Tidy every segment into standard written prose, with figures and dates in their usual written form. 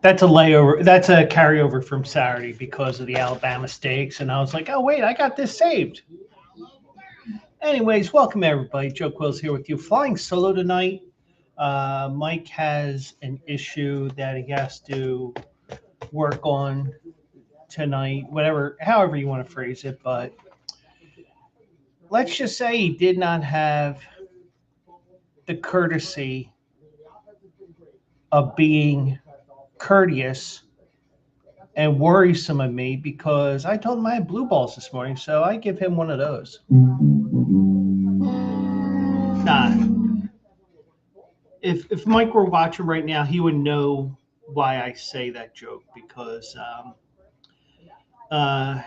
That's a layover. That's a carryover from Saturday because of the Alabama stakes. And I was like, oh, wait, I got this saved. Anyways, welcome everybody. Joe Quills here with you. Flying solo tonight. Mike has an issue that he has to work on tonight, whatever, however you want to phrase it. But let's just say he did not have the courtesy of being courteous and worrisome of me because I told him I had blue balls this morning, so I give him one of those. Nah. If Mike were watching right now, he would know why I say that joke because uh,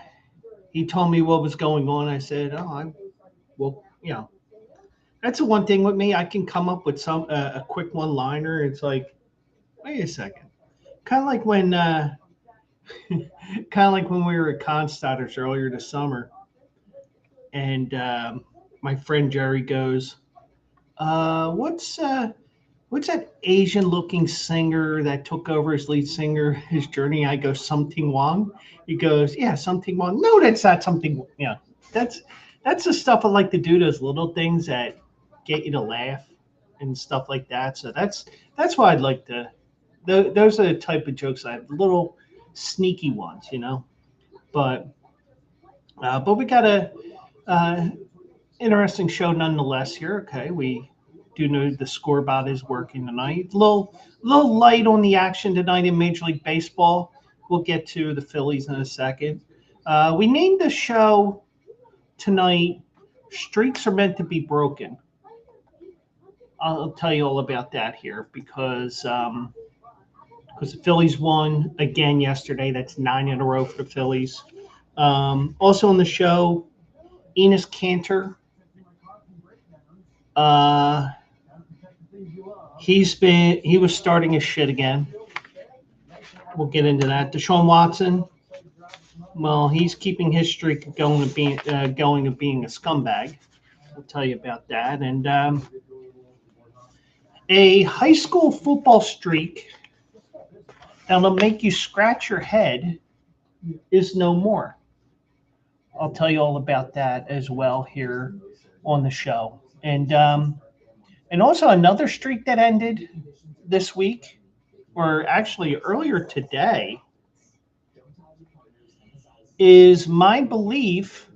he told me what was going on. I said, "Oh, well, that's the one thing with me. I can come up with a quick one-liner. It's like, wait a second, kind of like when kind of like when we were at Constadters earlier this summer, and my friend Jerry goes, what's that Asian-looking singer that took over as lead singer, his journey?" I go, Something Wong. He goes, yeah, Something Wong. No, that's not something. Yeah, that's that's the stuff I like to do. Those little things that get you to laugh and stuff like that. So that's why I'd like to. Those are the type of jokes I have, little sneaky ones. But we got a uh, interesting show nonetheless here. Okay, we do know the scoreboard is working tonight. Little light on the action tonight in Major League Baseball. We'll get to the Phillies in a second. We named the show tonight "Streaks Are Meant to Be Broken." I'll tell you all about that here because the Phillies won again yesterday. That's 9 in a row for the Phillies. Also on the show, Enes Kanter. Uh, he was starting his shit again. We'll get into that. DeShaun Watson, well, he's keeping his streak going of being a scumbag. I'll tell you about that. And a high school football streak that'll make you scratch your head is no more. I'll tell you all about that as well here on the show. And also another streak that ended this week, or actually earlier today, is my belief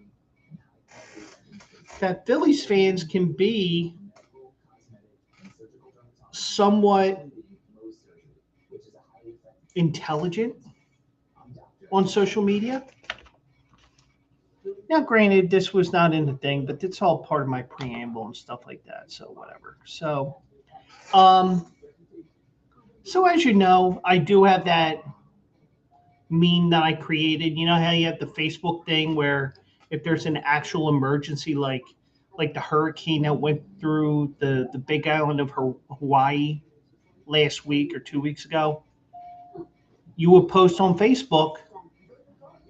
that Phillies fans can be somewhat intelligent on social media. Now, granted, this was not in the thing, but it's all part of my preamble and stuff like that. So whatever. Um, so as you know, I do have that meme that I created. You know how you have the Facebook thing where if there's an actual emergency, like the hurricane that went through the Big Island of Hawaii last week or 2 weeks ago, you would post on Facebook,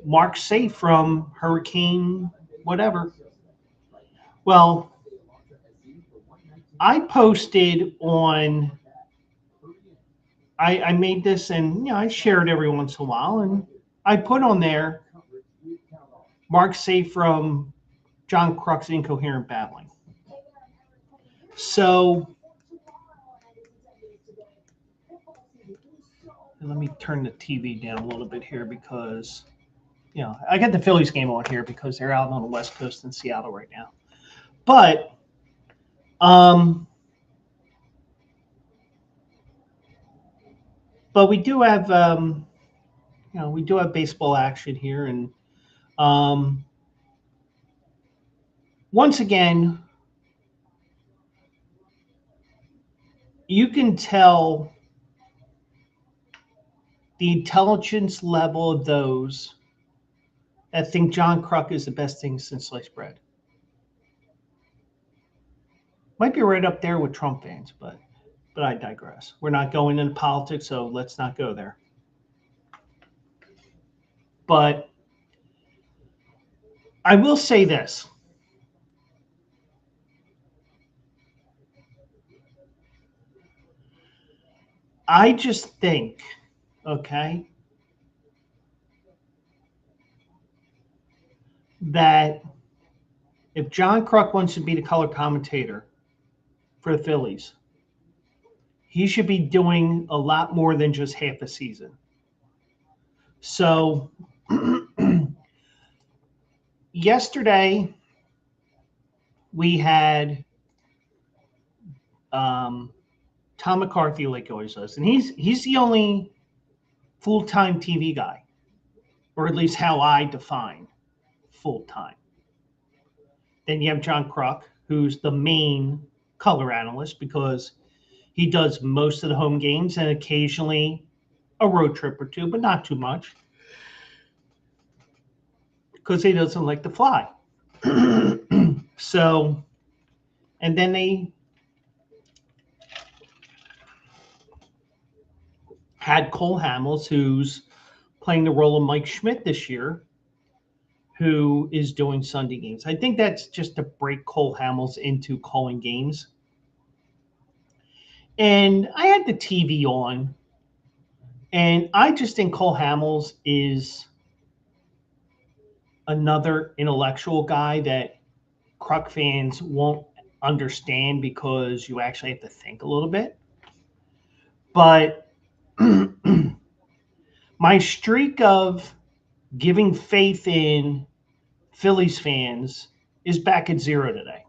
"Mark safe from hurricane whatever." Well, I posted on. I made this and I share it every once in a while, and I put on there, "Mark safe from John Kruk's incoherent babbling." So let me turn the TV down a little bit here because I got the Phillies game on here because they're out on the West Coast in Seattle right now. But um, but we do have baseball action here, and um, once again, you can tell the intelligence level of those that think John Kruk is the best thing since sliced bread. Might be right up there with Trump fans, but I digress. We're not going into politics, so let's not go there. But I will say this. I just think, okay, that if John Kruk wants to be the color commentator for the Phillies, he should be doing a lot more than just half a season. So yesterday we had Tom McCarthy, like he always does, and he's the only full-time TV guy, or at least how I define full-time. Then you have John Kruk, who's the main color analyst because he does most of the home games and occasionally a road trip or two, but not too much because he doesn't like to fly. So, and then they had Cole Hamels, who's playing the role of Mike Schmidt this year, who is doing Sunday games. I think that's just to break Cole Hamels into calling games. And I had the TV on, and I just think Cole Hamels is another intellectual guy that Kruk fans won't understand because you actually have to think a little bit. But my streak of giving faith in Phillies fans is back at zero today.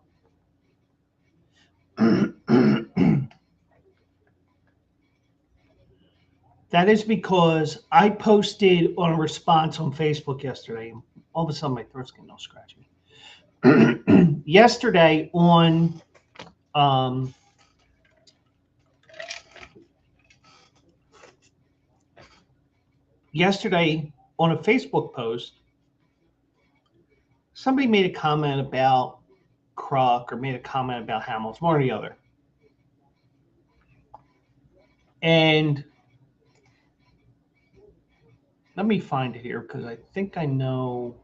That is because I posted on a response on Facebook yesterday. All of a sudden, my throat's getting all scratchy. Yesterday on a Facebook post, somebody made a comment about Kruk or made a comment about Hamels, one or the other. And let me find it here because I think I know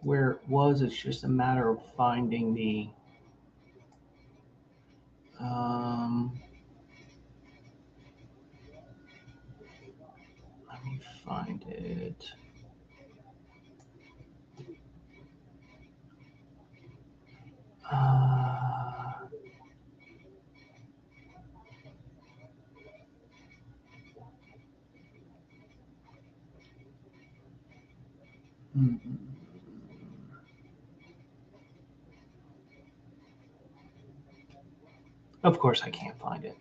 where it was. It's just a matter of finding the let me find it. Of course, I can't find it.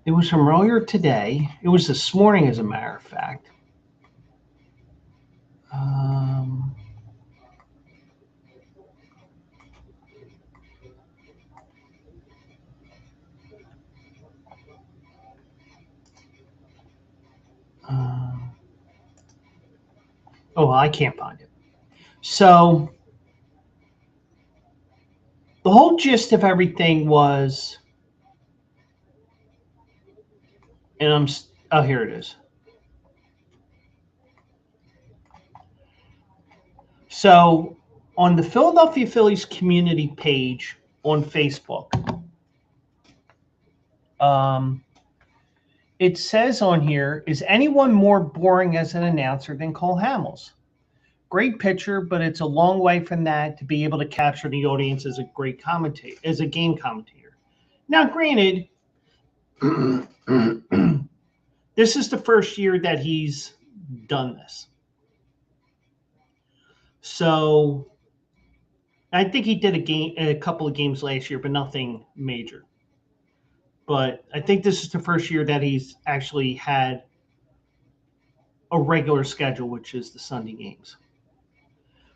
It was from earlier today. It was this morning, as a matter of fact. Oh, I can't find it. So the whole gist of everything was, and here it is. So on the Philadelphia Phillies community page on Facebook, it says on here, is anyone more boring as an announcer than Cole Hamels? Great pitcher, but it's a long way from that to be able to capture the audience as a great commentator, as a game commentator. Now, granted, this is the first year that he's done this. So I think he did a couple of games last year, but nothing major. But I think this is the first year that he's actually had a regular schedule, which is the Sunday games.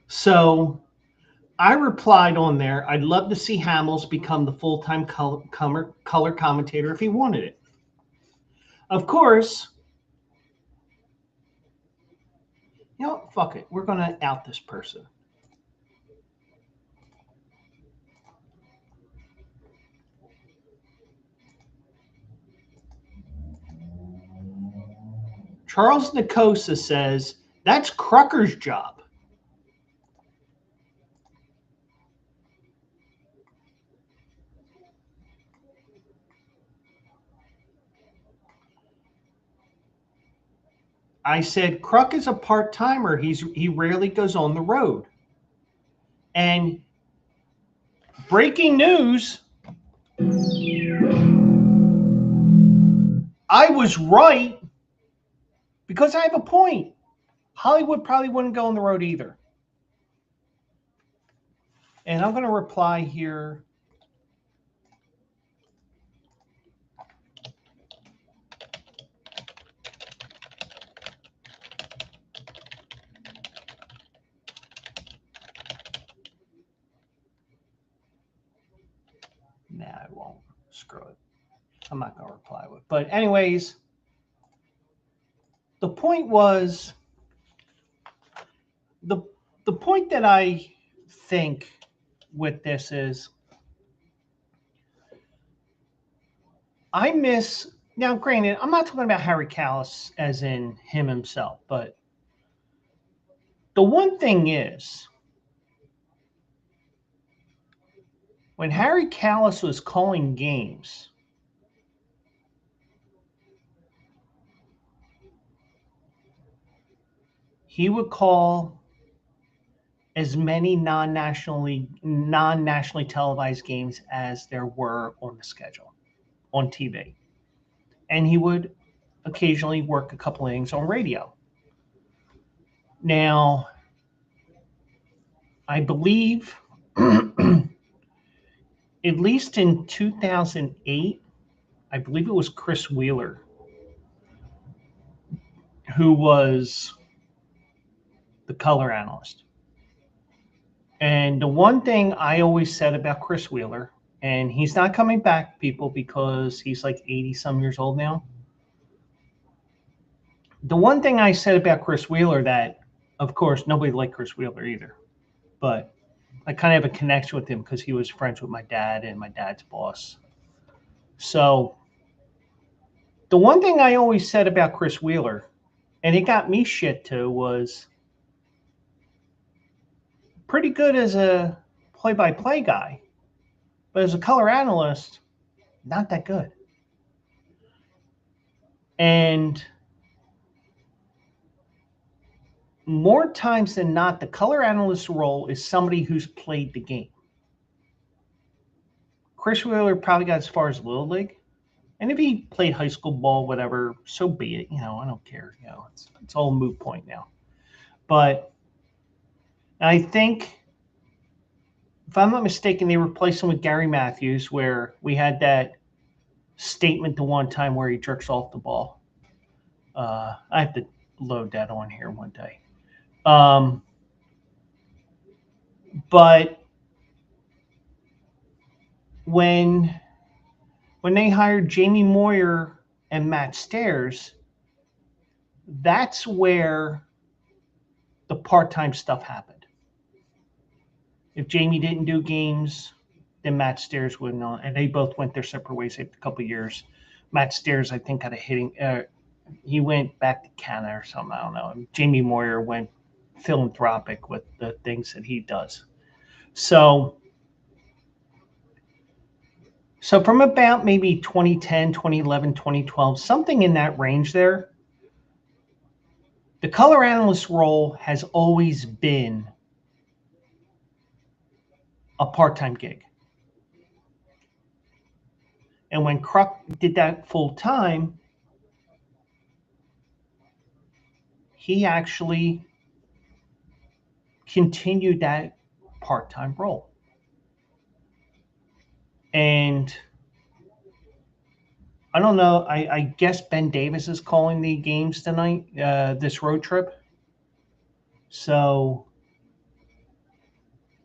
So I replied on there, I'd love to see Hamels become the full-time color commentator if he wanted it. Of course, fuck it. We're going to out this person. Charles Nicosa says, that's Krucker's job. I said, Kruk is a part-timer. He rarely goes on the road. And breaking news, I was right because I have a point. Hollywood probably wouldn't go on the road either. And I'm going to reply here. Nah, I won't. Screw it. I'm not going to reply with. But anyways, the point was the point that I think with this is I miss now. Granted, I'm not talking about Harry Callis as in him himself, but the one thing is when Harry Callis was calling games, he would call as many non-nationally televised games as there were on the schedule on TV. And he would occasionally work a couple innings on radio. Now, I believe at least in 2008, I believe it was Chris Wheeler who was the color analyst. And the one thing I always said about Chris Wheeler, and he's not coming back, people, because he's like 80 some years old now. The one thing I said about Chris Wheeler that, of course, nobody liked Chris Wheeler either, but I kind of have a connection with him because he was friends with my dad and my dad's boss. So the one thing I always said about Chris Wheeler, and it got me shit too, was pretty good as a play-by-play guy, but as a color analyst, not that good. And more times than not, the color analyst role is somebody who's played the game. Chris Wheeler probably got as far as Little League. And if he played high school ball, whatever, so be it. I don't care. It's all a moot point now. But I think, if I'm not mistaken, they replaced him with Gary Matthews, where we had that statement the one time where he jerks off the ball. I have to load that on here one day. But when they hired Jamie Moyer and Matt Stairs, that's where the part-time stuff happened. If Jamie didn't do games, then Matt Stairs wouldn't on, and they both went their separate ways after a couple of years. Matt Stairs, I think, had a hitting. He went back to Canada or something. I don't know. And Jamie Moyer went philanthropic with the things that he does. So from about maybe 2010, 2011, 2012, something in that range there, the color analyst role has always been a part-time gig. And when Kruk did that full-time, he actually continued that part-time role. And I don't know, I guess Ben Davis is calling the games tonight, this road trip. So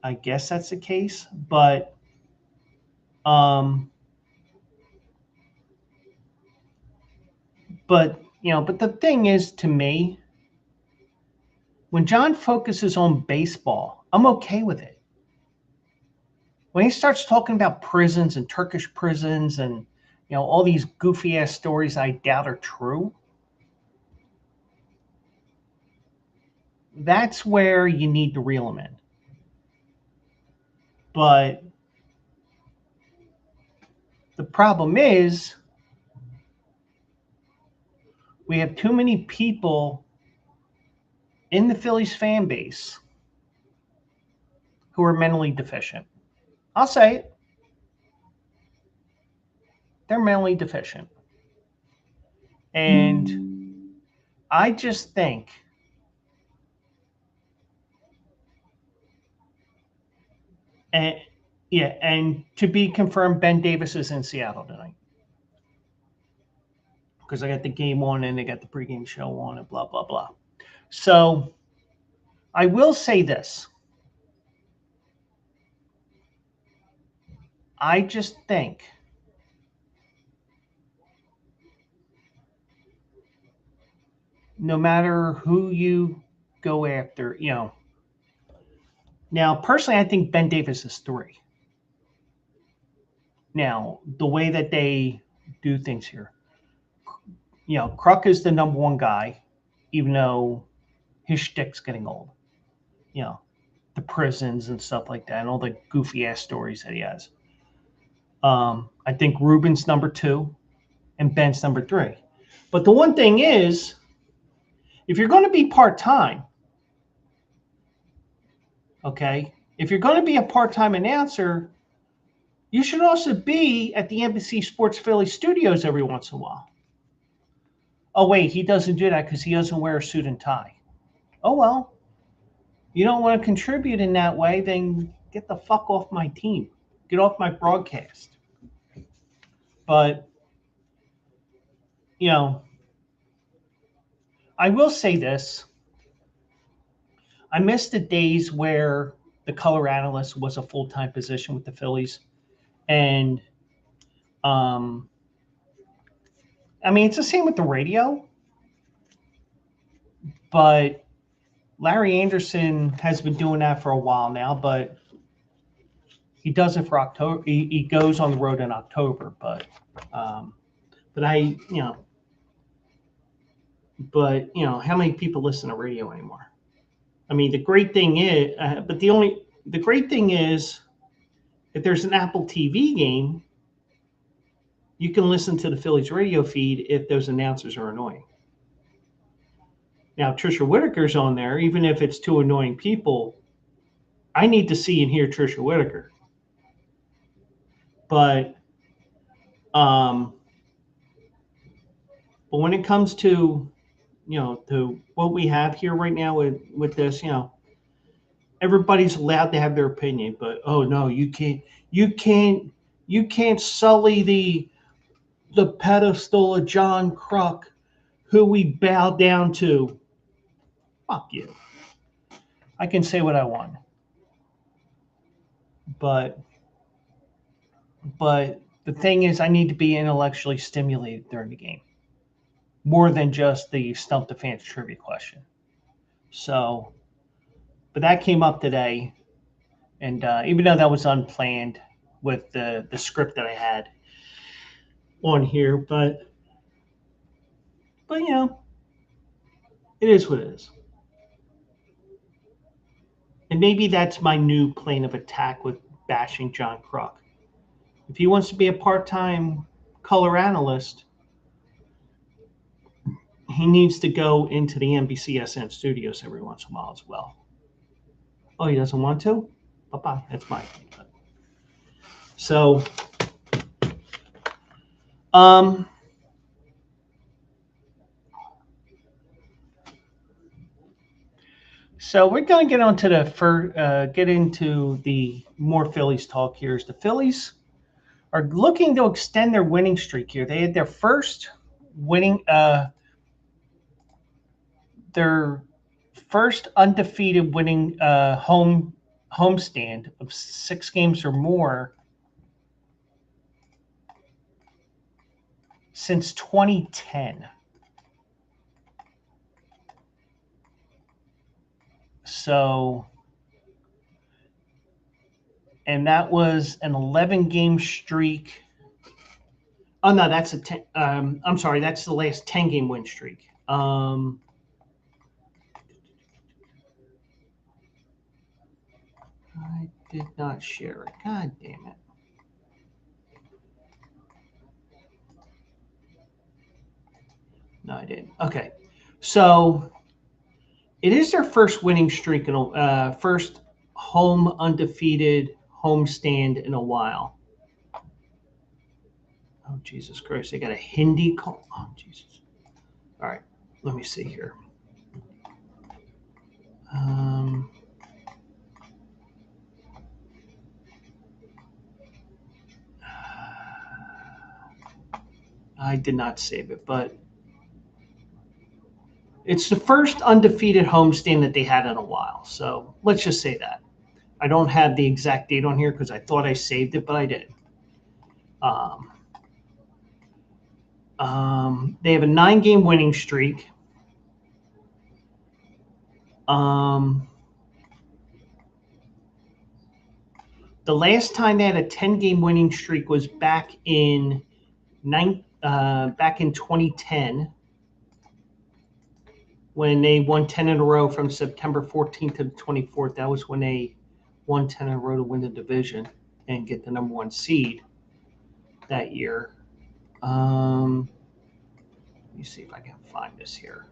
I guess that's the case. But but the thing is, to me, when John focuses on baseball, I'm okay with it. When he starts talking about prisons and Turkish prisons and all these goofy ass stories I doubt are true, that's where you need to reel them in. But the problem is we have too many people in the Phillies fan base who are mentally deficient. I'll say it. They're mentally deficient. And I just think and yeah, and to be confirmed, Ben Davis is in Seattle tonight. Because I got the game on and they got the pregame show on and blah blah blah. So I will say this. I just think no matter who you go after, now personally I think Ben Davis is 3. Now, the way that they do things here, Kruk is the number 1 guy, even though his shtick's getting old. The prisons and stuff like that, and all the goofy ass stories that he has. I think Ruben's number 2 and Ben's number 3. But the one thing is, if you're going to be part-time, okay, if you're going to be a part-time announcer, you should also be at the NBC Sports Philly studios every once in a while. Oh, wait, he doesn't do that because he doesn't wear a suit and tie. Oh, well, you don't want to contribute in that way, then get the fuck off my team. Get off my broadcast. But, I will say this. I miss the days where the color analyst was a full-time position with the Phillies. And, it's the same with the radio. But Larry Anderson has been doing that for a while now, but he does it for October. He goes on the road in October, but how many people listen to radio anymore? The great thing is, the great thing is, if there's an Apple TV game, you can listen to the Phillies radio feed if those announcers are annoying. Now, Trisha Whitaker's on there, even if it's 2 annoying people. I need to see and hear Trisha Whitaker. But when it comes to, to what we have here right now with this, everybody's allowed to have their opinion. But oh no, you can't sully the pedestal of John Kruk, who we bow down to. Fuck you. I can say what I want. But the thing is, I need to be intellectually stimulated during the game, more than just the Stump the Fans trivia question. So, but that came up today, and even though that was unplanned with the script that I had on here, but it is what it is. And maybe that's my new plane of attack with bashing John Kruk. If he wants to be a part-time color analyst, he needs to go into the NBCSN studios every once in a while as well. Oh, he doesn't want to? Bye-bye. That's my opinion. So, so we're going to get on to get into the more Phillies talk here. The Phillies are looking to extend their winning streak here. They had their first winning, their first undefeated winning homestand of 6 games or more since 2010. So, and that was an 11-game streak. Oh no, that's a 10. I'm sorry, that's the last 10-game win streak. I did not share it. God damn it. No, I didn't. Okay. So It is their first winning streak first home undefeated homestand in a while. Oh, Jesus Christ. They got a Hindi call. Oh, Jesus. All right. Let me see here. I did not save it, but it's the first undefeated homestand that they had in a while. So let's just say that. I don't have the exact date on here because I thought I saved it, but I didn't. They have a 9-game winning streak. The last time they had a 10-game winning streak was back in 2010 when they won 10 in a row from September 14th to the 24th. That was when they won 10 in a row to win the division and get the number 1 seed that year. Let me see if I can find this here.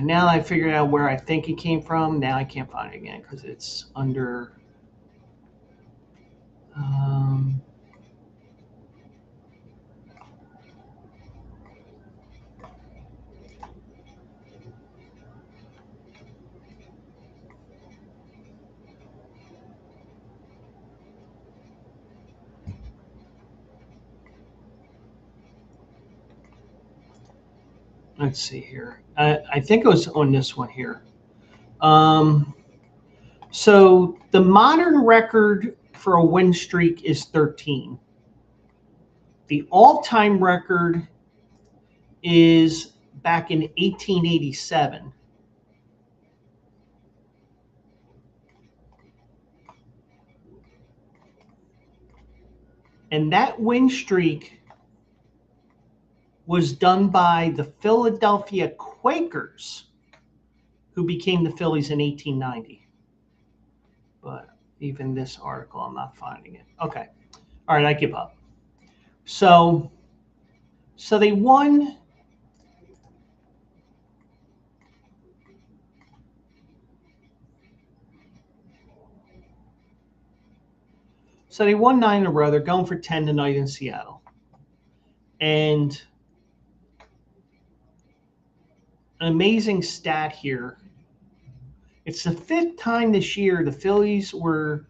Now I figured out where I think it came from. Now I can't find it again because it's under. Let's see here. I think it was on this one here. So the modern record for a win streak is 13. The all-time record is back in 1887. And that win streak was done by the Philadelphia Quakers, who became the Phillies in 1890. But even this article, I'm not finding it. Okay. All right, I give up. So they won. So they won 9 in a row. They're going for 10 tonight in Seattle. And an amazing stat here. It's the 5th time this year the Phillies were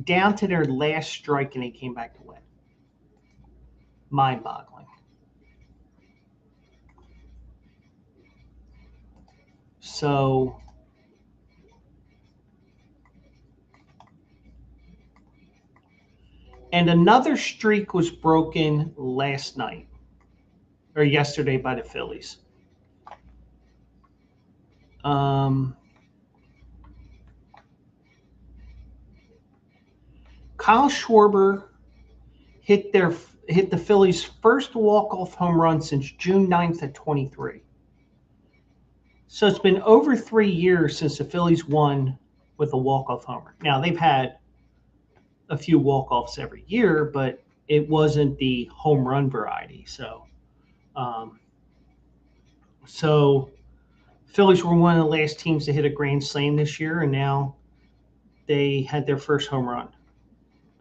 down to their last strike and they came back to win. Mind-boggling. So and another streak was broken last night or yesterday by the Phillies. Kyle Schwarber hit the Phillies' first walk-off home run since June 9th of 23. So it's been over 3 years since the Phillies won with a walk-off homer. Now, they've had a few walk-offs every year, but it wasn't the home run variety. So Phillies were one of the last teams to hit a grand slam this year, and now they had their first home run,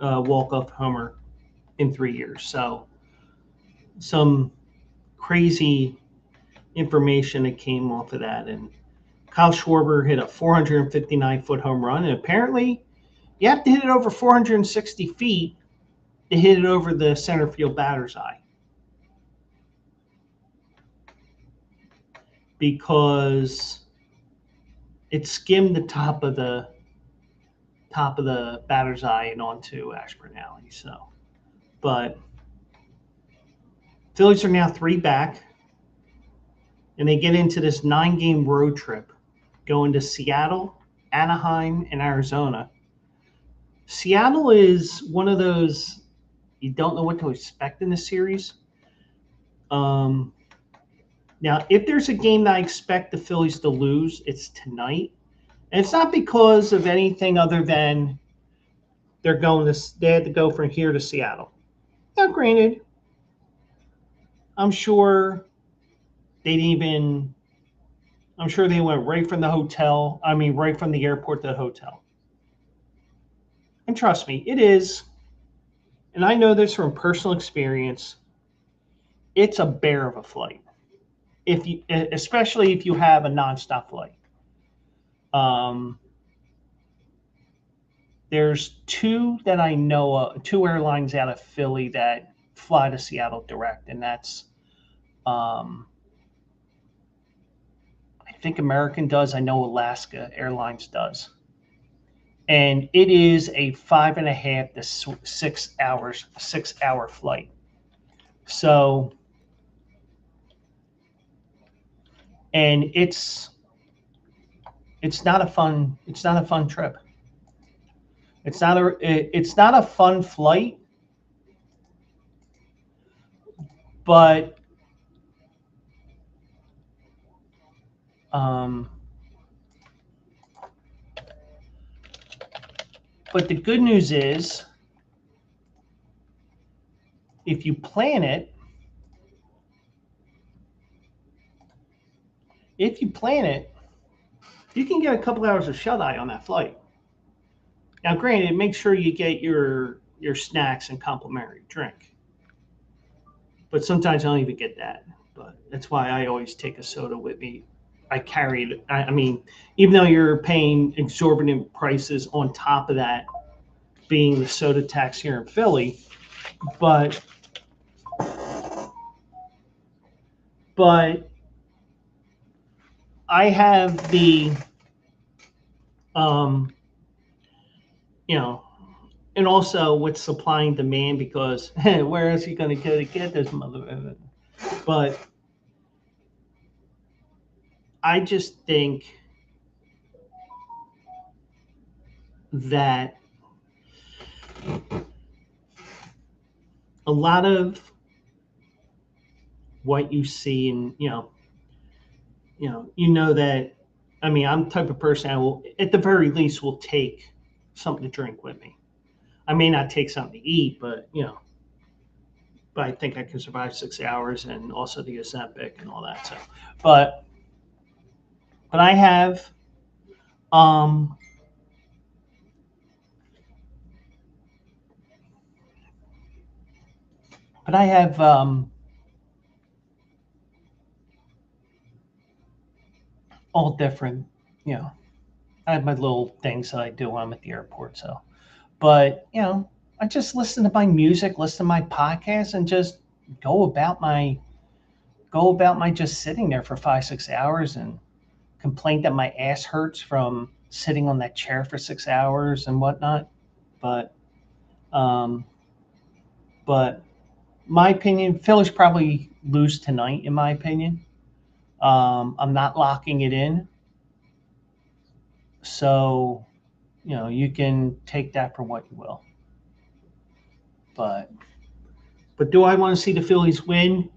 walk-off homer in 3 years. So some crazy information that came off of that. And Kyle Schwarber hit a 459-foot home run, and apparently you have to hit it over 460 feet to hit it over the center field batter's eye, because it skimmed the top of the batter's eye and onto Ashburn Alley. So, but Phillies are now 3 back, and they get into this 9-game road trip going to Seattle, Anaheim, and Arizona. Seattle is one of those you don't know what to expect in the series. Now, if there's a game that I expect the Phillies to lose, it's tonight, And it's not because of anything other than they had to go from here to Seattle. Now, granted, I'm sure they didn't even. I'm sure they went right from the hotel. I mean, right from the airport to the hotel. And trust me, it is. And I know this from personal experience. It's a bear of a flight. Especially if you have a nonstop flight. Um, there's two that I know of, two airlines out of Philly that fly to Seattle direct, and that's I think American does. I know Alaska Airlines does, and it is a 5.5 to 6 hours, 6 hour flight. So, and it's not a fun trip. It's not a fun flight, but um, but the good news is if you plan it, if you plan it, you can get a couple hours of shut eye on that flight. Now, granted, make sure you get your snacks and complimentary drink. But sometimes I don't even get that. But that's why I always take a soda with me. I carried. I mean, even though you're paying exorbitant prices on top of that, being the soda tax here in Philly, but but I have the um, you know, and also with supply and demand because where is he going to go to get this mother? But I just think that a lot of what you see and that I mean I'm the type of person I will at the very least will take something to drink with me. I may not take something to eat, but I think I can survive 6 hours and also the Ozempic and all that. So, but but I have um but I have all different you know I have my little things that I do when I'm at the airport. So, but I just listen to my music, listen to my podcast, and just go about my just sitting there for 5 6 hours and complain that my ass hurts from sitting on that chair for 6 hours and whatnot. But um, but my opinion, Phillies probably lose tonight. In my opinion, I'm not locking it in. So you can take that for what you will. But do I want to see the Phillies win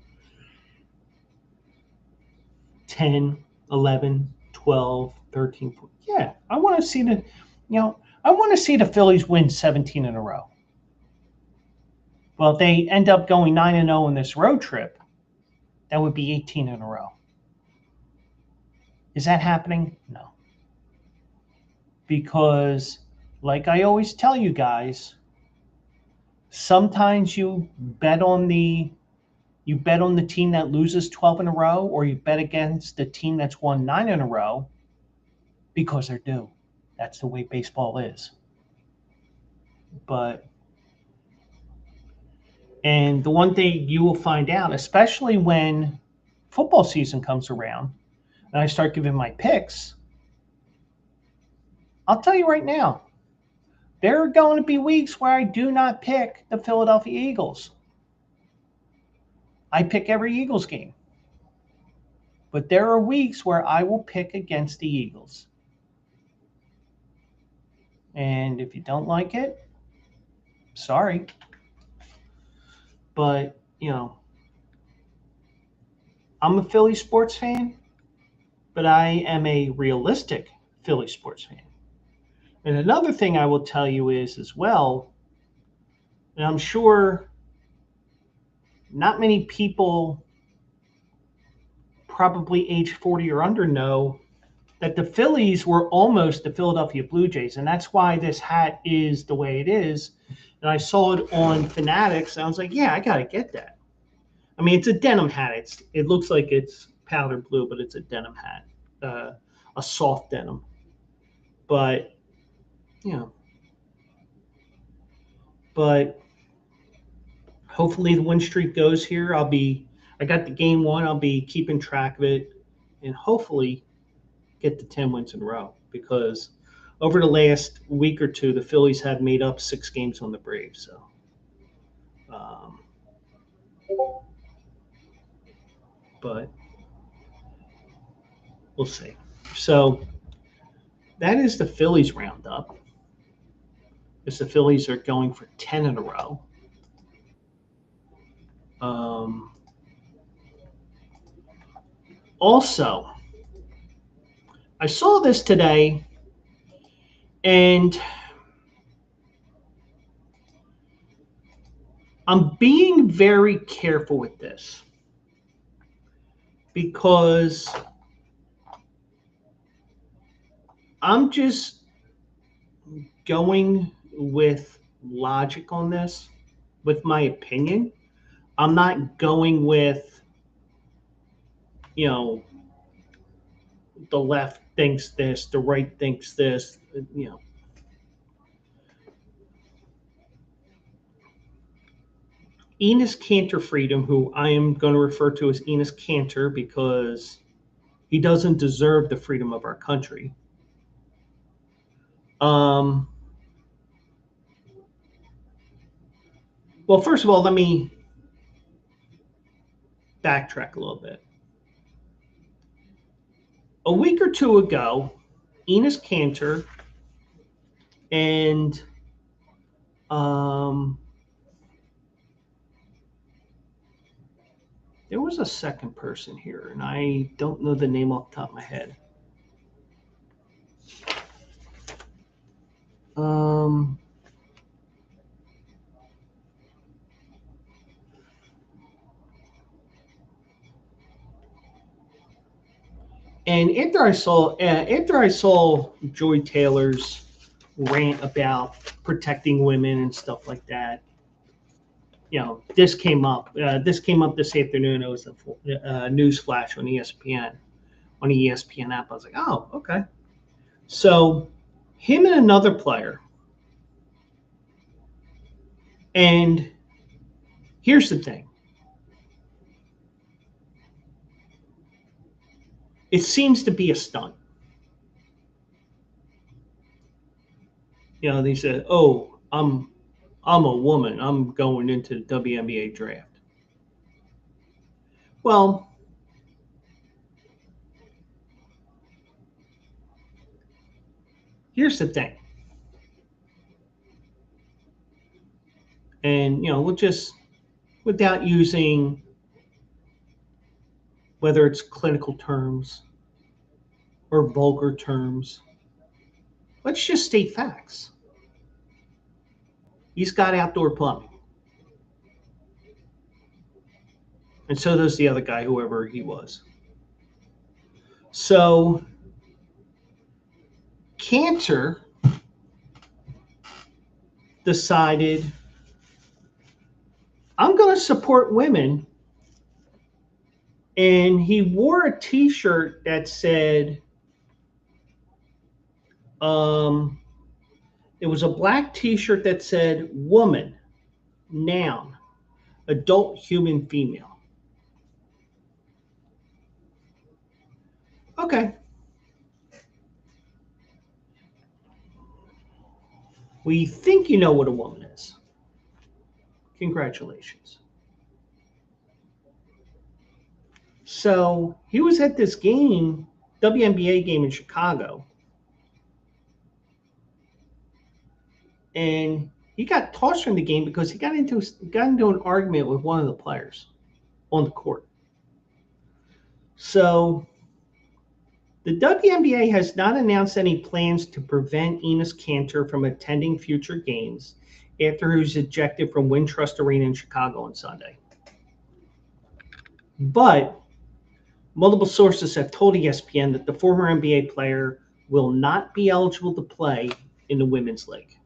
10, 11, 12, 13? 14? Yeah, I want to see I want to see the Phillies win 17 in a row. Well, if they end up going 9-0 in this road trip, that would be 18 in a row. Is that happening? No. Because, like I always tell you guys, sometimes you bet on the team that loses 12 in a row, or you bet against the team that's won 9 in a row because they're due. That's the way baseball is. And the one thing you will find out, especially when football season comes around and I start giving my picks, I'll tell you right now, there are going to be weeks where I do not pick the Philadelphia Eagles. I pick every Eagles game. But there are weeks where I will pick against the Eagles. And if you don't like it, sorry. But, I'm a Philly sports fan, but I am a realistic Philly sports fan. And another thing I will tell you is as well, and I'm sure not many people probably age 40 or under know that the Phillies were almost the Philadelphia Blue Jays. And that's why this hat is the way it is. And I saw it on Fanatics. And I was like, yeah, I got to get that. I mean, it's a denim hat. It looks like it's powder blue, but it's a denim hat, a soft denim. But, you know, but hopefully the win streak goes here. I got the game one. I'll be keeping track of it and hopefully get to 10 wins in a row because over the last week or two, the Phillies have made up 6 games on the Braves. So, but we'll see. So that is the Phillies roundup. As the Phillies are going for 10 in a row. Also, I saw this today, and I'm being very careful with this because I'm just going with logic on this, with my opinion. I'm not going with, you know, the left thinks this, the right thinks this, you know. Enes Kanter Freedom, who I am going to refer to as Enes Kanter because he doesn't deserve the freedom of our country. Well, first of all, let me backtrack a little bit. A week or two ago, Enes Kanter and there was a second person here, and I don't know the name off the top of my head. And after I saw Joy Taylor's rant about protecting women and stuff like that, you know, this came up. This came up this afternoon. It was a news flash on ESPN, on the ESPN app. I was like, oh, okay. So him and another player. And here's the thing. It seems to be a stunt. You know, they said, "Oh, I'm a woman. I'm going into the WNBA draft." Well, here's the thing. And, you know, we'll just, without using whether it's clinical terms or vulgar terms, let's just state facts. He's got outdoor plumbing. And so does the other guy, whoever he was. So, Kanter decided, I'm going to support women. And he wore a T-shirt that said, it was a black T-shirt that said, woman, noun, adult human female. Okay. We think you know what a woman is. Congratulations. So he was at this game, WNBA game in Chicago, and he got tossed from the game because he got into an argument with one of the players on the court. So The WNBA has not announced any plans to prevent Enes Kanter from attending future games after he was ejected from Wintrust Arena in Chicago on Sunday. But multiple sources have told ESPN that the former NBA player will not be eligible to play in the Women's League.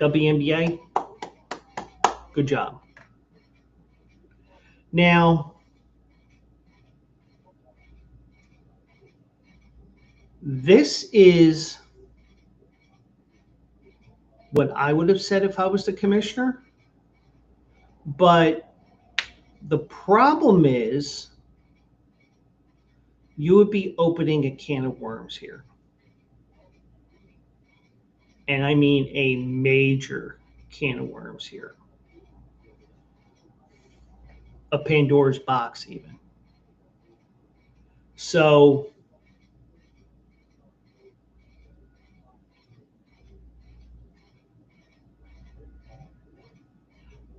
WNBA, good job. Now, this is what I would have said if I was the commissioner. But the problem is you would be opening a can of worms here. And I mean a major can of worms here. A Pandora's box, even. So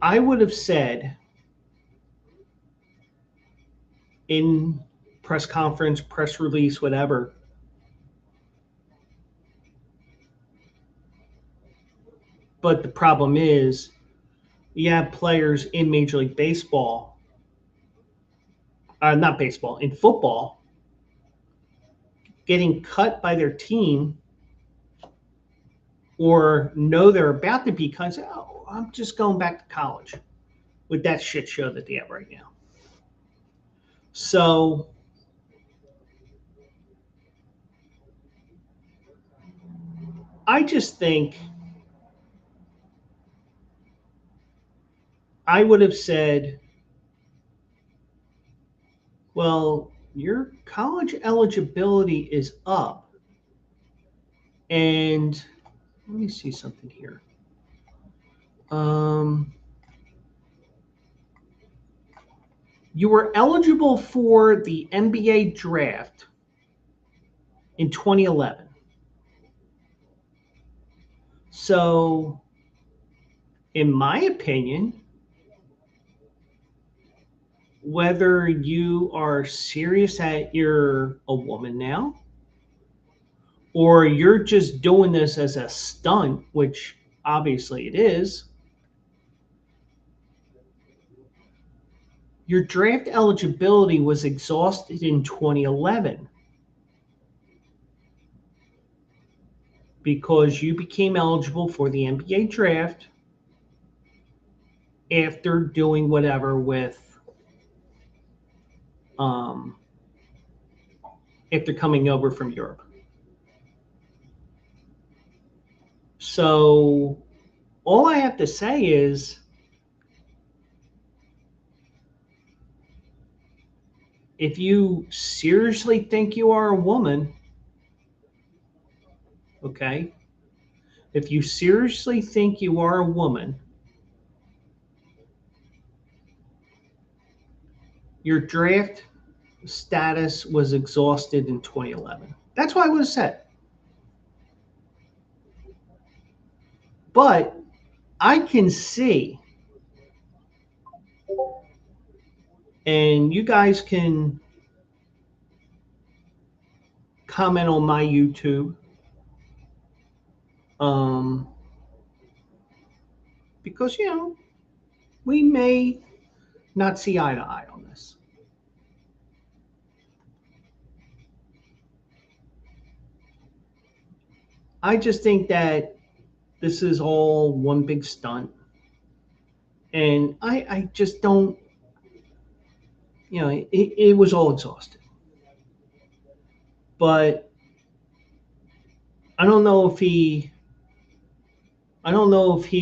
I would have said in press conference, press release, whatever, but the problem is you have players in Major League Baseball, not baseball, in football, getting cut by their team or know they're about to be cut. Oh, I'm just going back to college with that shit show that they have right now. So I just think I would have said, well, your college eligibility is up. And let me see something here. You were eligible for the NBA draft in 2011. So, in my opinion, whether you are serious that you're a woman now, or you're just doing this as a stunt, which obviously it is, your draft eligibility was exhausted in 2011 because you became eligible for the NBA draft after doing whatever with after coming over from Europe. So all I have to say is if you seriously think you are a woman, okay, if you seriously think you are a woman, your draft status was exhausted in 2011. That's what I would have said. But I can see, and you guys can comment on my YouTube, because, we may not see eye to eye on this. I just think that this is all one big stunt. And I just don't, it was all exhausted. But I don't know if he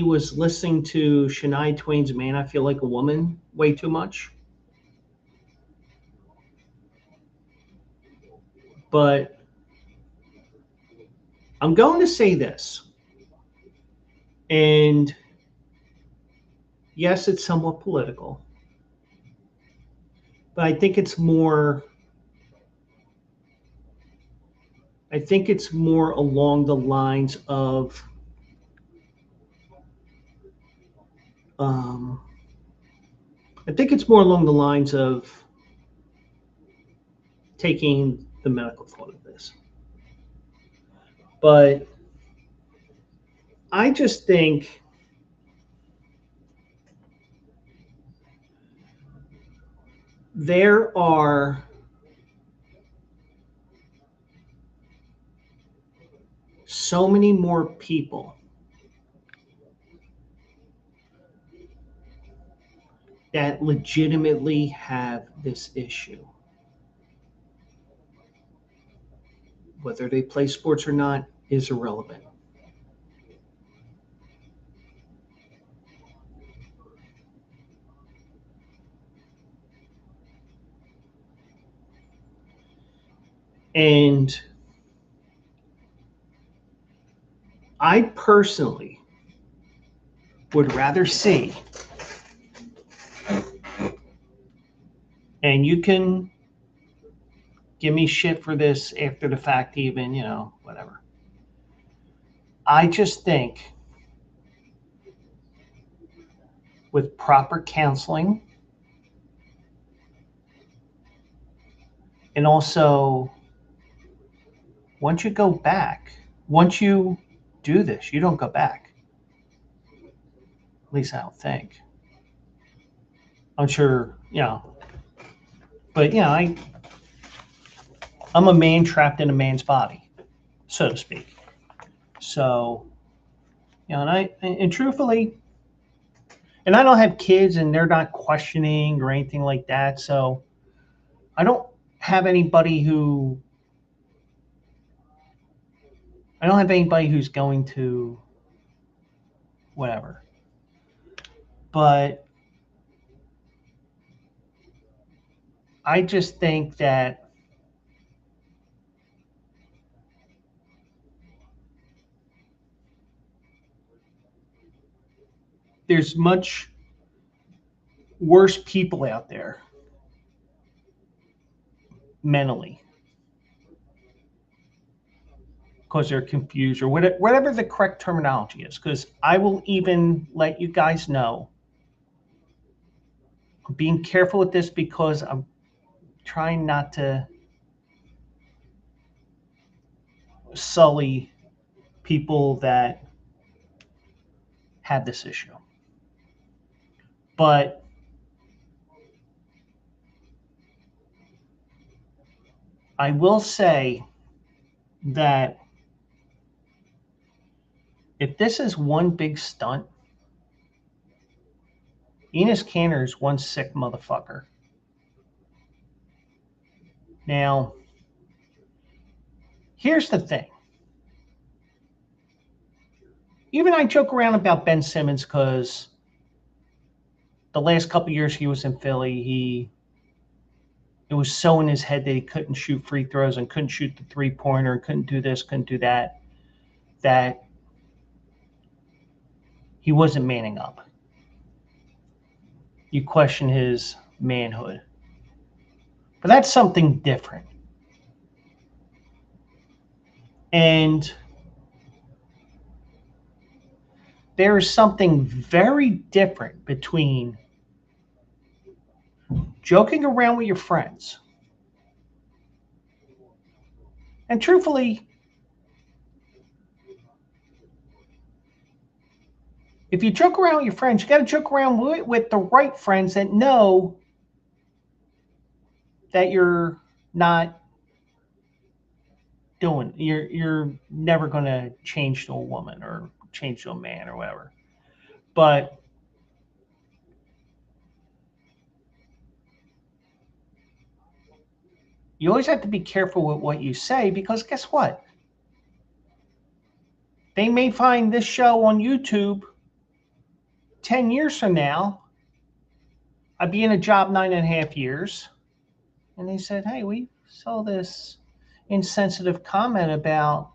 was listening to Shania Twain's Man, I Feel Like a Woman way too much. But I'm going to say this. And yes, it's somewhat political. But I think it's more along the lines of taking the medical part of this. But I just think there are so many more people that legitimately have this issue. Whether they play sports or not is irrelevant. And I personally would rather see, and you can give me shit for this after the fact, even, whatever. I just think with proper counseling and also once you do this, you don't go back. At least I don't think. I'm sure, but I'm a man trapped in a man's body, so to speak. So, and truthfully, and I don't have kids and they're not questioning or anything like that. So I don't have anybody who's going to whatever. But I just think that there's much worse people out there mentally because they're confused or whatever the correct terminology is. Because I will even let you guys know, I'm being careful with this because I'm trying not to sully people that have this issue. But I will say that if this is one big stunt, Enes Kanter is one sick motherfucker. Now, here's the thing. Even I joke around about Ben Simmons because the last couple of years he was in Philly, it was so in his head that he couldn't shoot free throws and couldn't shoot the three-pointer and couldn't do this, couldn't do that, that he wasn't manning up. You question his manhood. But that's something different. And there is something very different between joking around with your friends. And truthfully, if you joke around with your friends, you got to joke around with the right friends that know that you're not doing, you're never going to change to a woman or change to a man or whatever. But you always have to be careful with what you say because guess what? They may find this show on YouTube 10 years from now. I'd be in a job 9.5 years. And they said, hey, we saw this insensitive comment about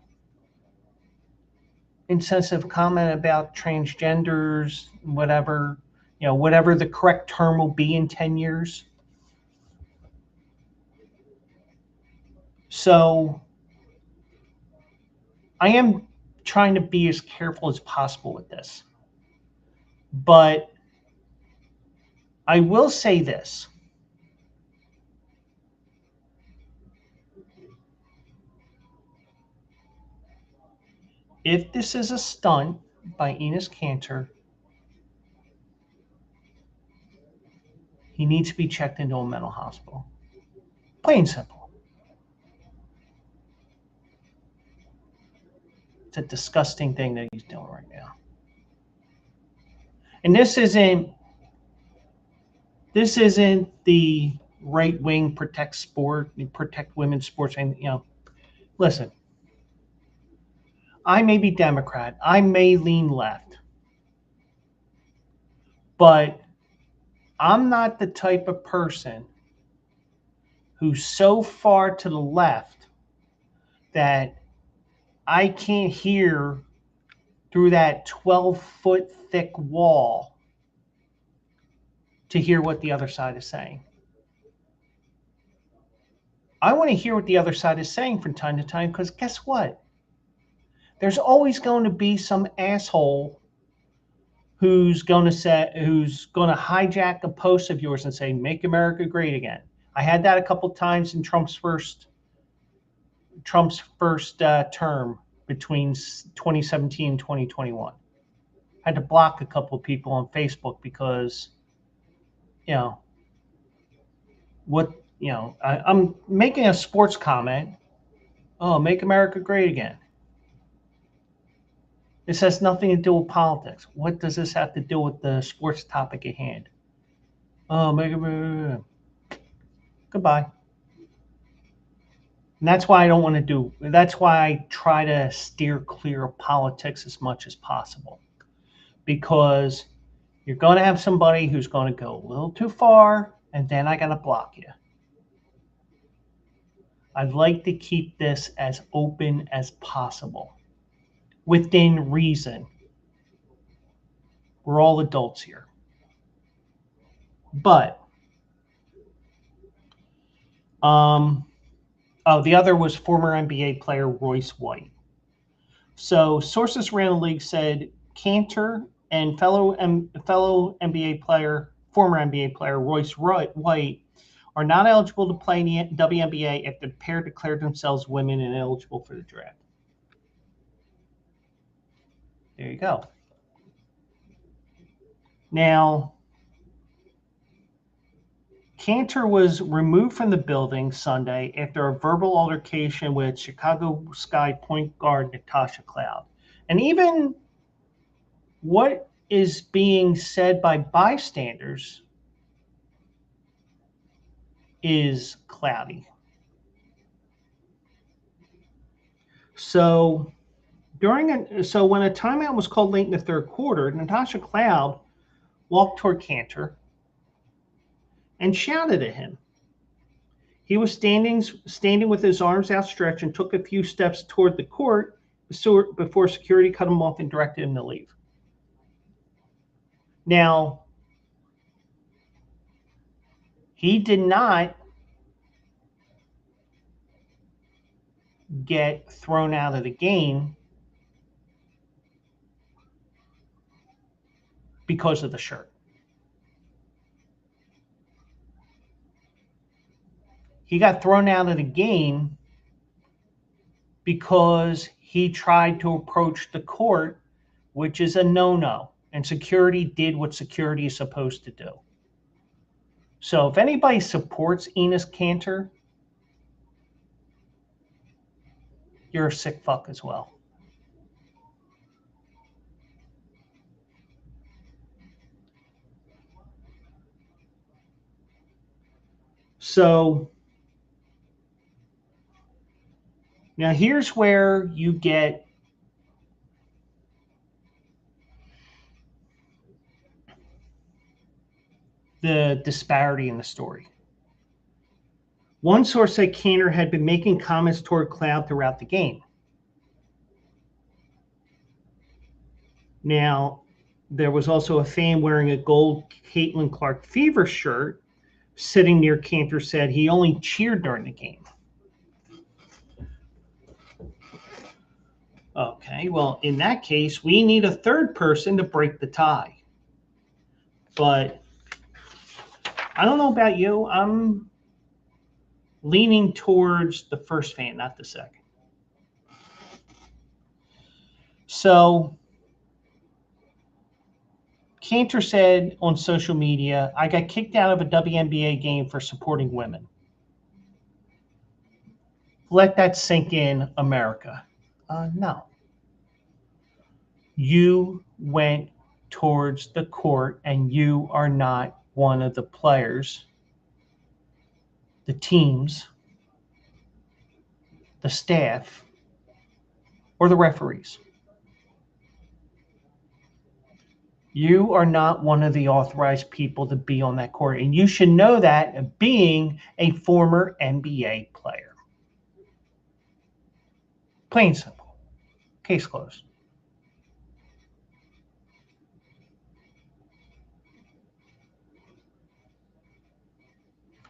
transgenders, whatever, whatever the correct term will be in 10 years. So I am trying to be as careful as possible with this. But I will say this. If this is a stunt by Enes Kanter, he needs to be checked into a mental hospital. Plain and simple. It's a disgusting thing that he's doing right now. And this isn't the right wing protect sport, protect women's sports. And listen, I may be Democrat, I may lean left, but I'm not the type of person who's so far to the left that I can't hear through that 12-foot thick wall to hear what the other side is saying. I want to hear what the other side is saying from time to time, because guess what? There's always going to be some asshole who's going to hijack a post of yours and say, "Make America Great Again." I had that a couple times in Trump's first term between 2017 and 2021. I had to block a couple of people on Facebook because, I'm making a sports comment. Oh, make America great again. This has nothing to do with politics. What does this have to do with the sports topic at hand? Oh, make America. Goodbye. And that's why that's why I try to steer clear of politics as much as possible. Because you're going to have somebody who's going to go a little too far, and then I got to block you. I'd like to keep this as open as possible, within reason. We're all adults here. But, the other was former NBA player Royce White. So sources around the league said Kanter and fellow NBA player, former NBA player Royce White, are not eligible to play in the WNBA if the pair declared themselves women and eligible for the draft. There you go. Now, Kanter was removed from the building Sunday after a verbal altercation with Chicago Sky point guard Natasha Cloud. And even what is being said by bystanders is cloudy. So when a timeout was called late in the third quarter, Natasha Cloud walked toward Kanter and shouted at him. He was standing with his arms outstretched and took a few steps toward the court before security cut him off and directed him to leave. Now, he did not get thrown out of the game because of the shirt. He got thrown out of the game because he tried to approach the court, which is a no-no. And security did what security is supposed to do. So if anybody supports Enes Kanter, you're a sick fuck as well. So now here's where you get the disparity in the story. One source said Kanter had been making comments toward Cloud throughout the game. Now, there was also a fan wearing a gold Caitlin Clark Fever shirt sitting near Kanter said he only cheered during the game. Okay, well, in that case, we need a third person to break the tie. But I don't know about you. I'm leaning towards the first fan, not the second. So Kanter said on social media, I got kicked out of a WNBA game for supporting women. Let that sink in, America. No. You went towards the court and you are not one of the players, the teams, the staff, or the referees. You are not one of the authorized people to be on that court. And you should know that being a former NBA player. Plain and simple. Case closed.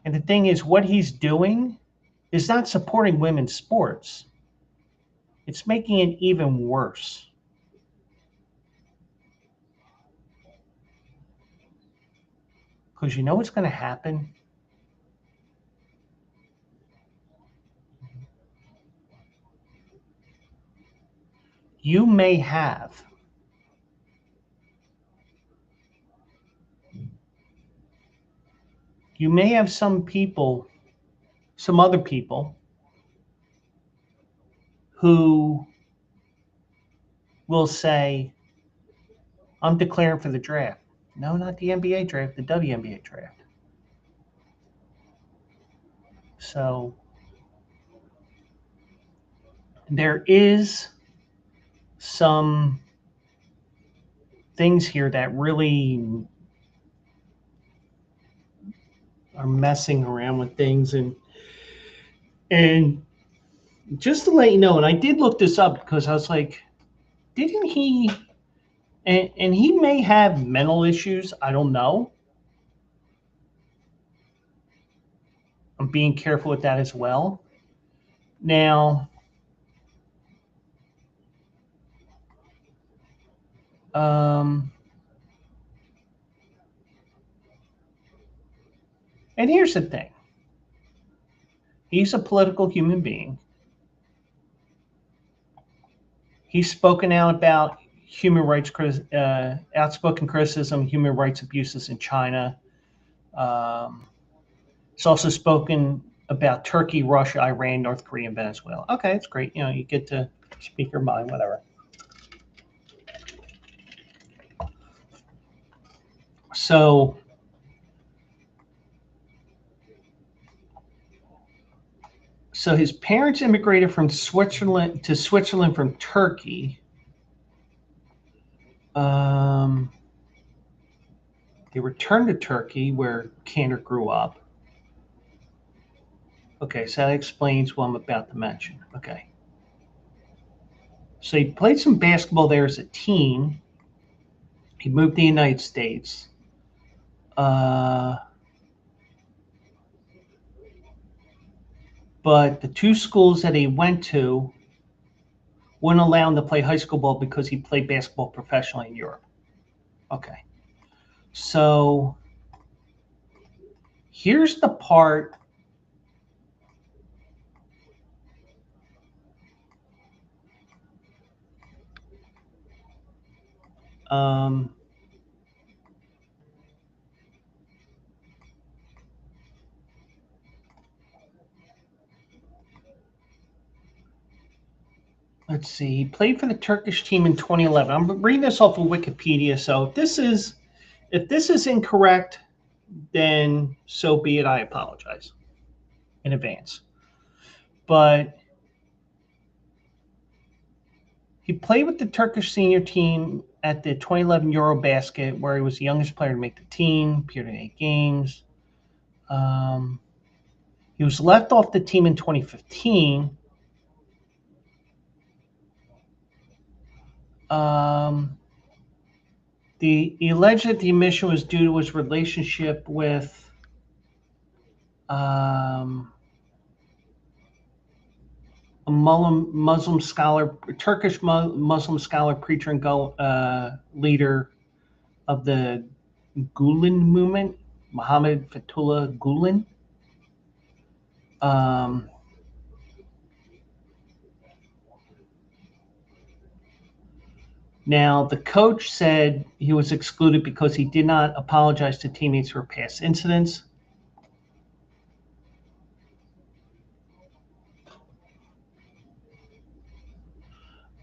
And the thing is, what he's doing is not supporting women's sports. It's making it even worse. Because you know what's going to happen? You may have some people, some other people who will say, I'm declaring for the draft. No, not the NBA draft, the WNBA draft. So there is some things here that really are messing around with things. And just to let you know, and I did look this up because I was like, didn't he, and he may have mental issues. I don't know. I'm being careful with that as well. Now, and here's the thing. He's a political human being. He's spoken out about human rights, outspoken criticism, human rights abuses in China. He's also spoken about Turkey, Russia, Iran, North Korea, and Venezuela. Okay, it's great. You know, you get to speak your mind, whatever. So his parents immigrated from Switzerland from Turkey. They returned to Turkey, where Kanter grew up. Okay, so that explains what I'm about to mention. Okay. So he played some basketball there as a teen. He moved to the United States. But the two schools that he went to wouldn't allow him to play high school ball because he played basketball professionally in Europe. Okay. So here's the part let's see. He played for the Turkish team in 2011. I'm reading this off of Wikipedia, so if this is incorrect, then so be it. I apologize in advance. But he played with the Turkish senior team at the 2011 Eurobasket, where he was the youngest player to make the team, appeared in 8 games. He was left off the team in 2015. He alleged that the omission was due to his relationship with a Muslim scholar, Turkish Muslim scholar, preacher, and leader of the Gulen movement, Muhammad Fethullah Gulen. Now, the coach said he was excluded because he did not apologize to teammates for past incidents.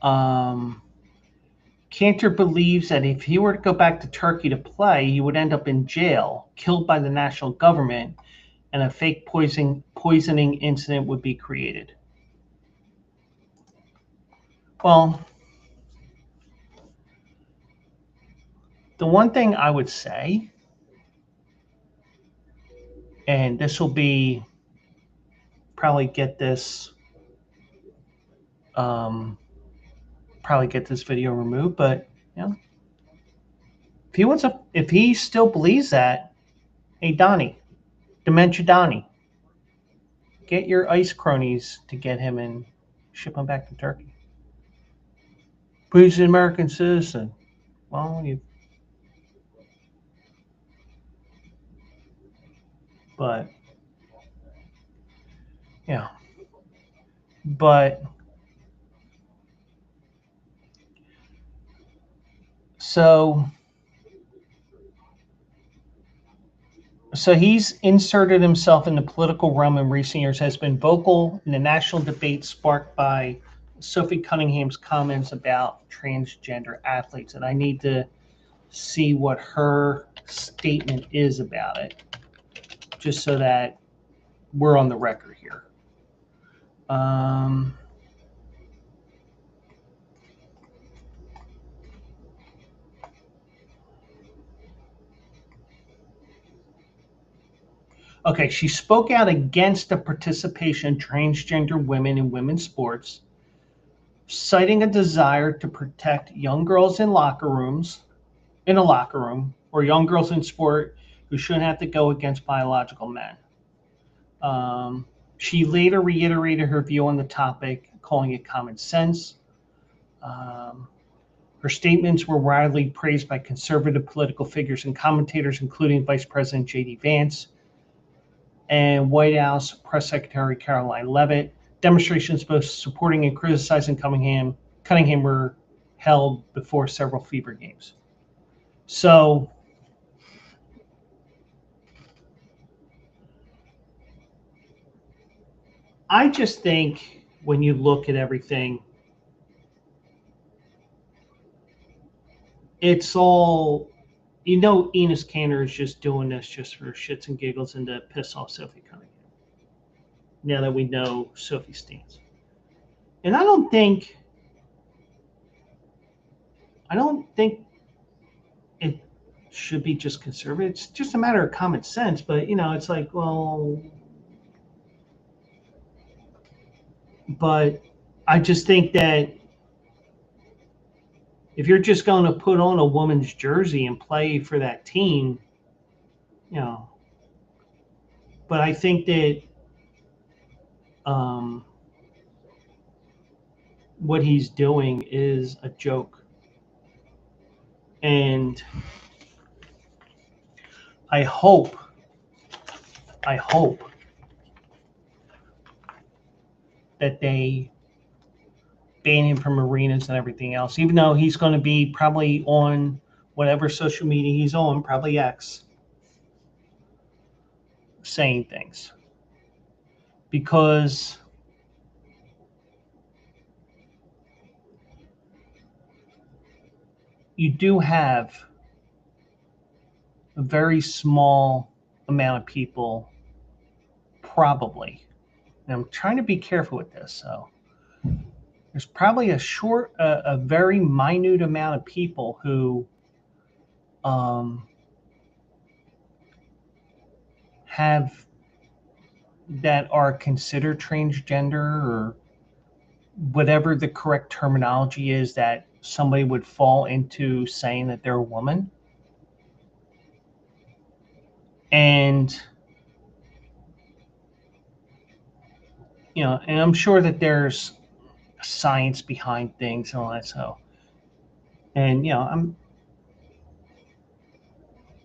Um, Kanter believes that if he were to go back to Turkey to play, he would end up in jail, killed by the national government, and a fake poisoning incident would be created. Well, the one thing I would say, and this will be probably get this um, video removed, but you know, if he still believes that, hey Donnie, Dementia Donnie, get your ice cronies to get him and ship him back to Turkey. But he's an American citizen. Well, but yeah, but so he's inserted himself in the political realm in recent years, has been vocal in the national debate sparked by Sophie Cunningham's comments about transgender athletes. And I need to see what her statement is about it, just so that we're on the record here. Okay, she spoke out against the participation of transgender women in women's sports, citing a desire to protect young girls in a locker room, or young girls in sport who shouldn't have to go against biological men. She later reiterated her view on the topic, calling it common sense. Her statements were widely praised by conservative political figures and commentators, including Vice President J.D. Vance and White House Press Secretary Caroline Leavitt. Demonstrations both supporting and criticizing Cunningham were held before several Fever games. So I just think when you look at everything, it's all, Enes Kanter is just doing this just for shits and giggles and to piss off Sophie Cunningham. Now that we know Sophie's stance. And I don't think it should be just conservative. It's just a matter of common sense. But, it's like, well, but I just think that if you're just going to put on a woman's jersey and play for that team, but I think that what he's doing is a joke. And I hope that they ban him from arenas and everything else, even though he's going to be probably on whatever social media he's on, probably X, saying things. Because you do have a very small amount of people, probably, and I'm trying to be careful with this, so there's probably a very minute amount of people who have that are considered transgender, or whatever the correct terminology is, that somebody would fall into saying that they're a woman. And and I'm sure that there's science behind things and all that. So, and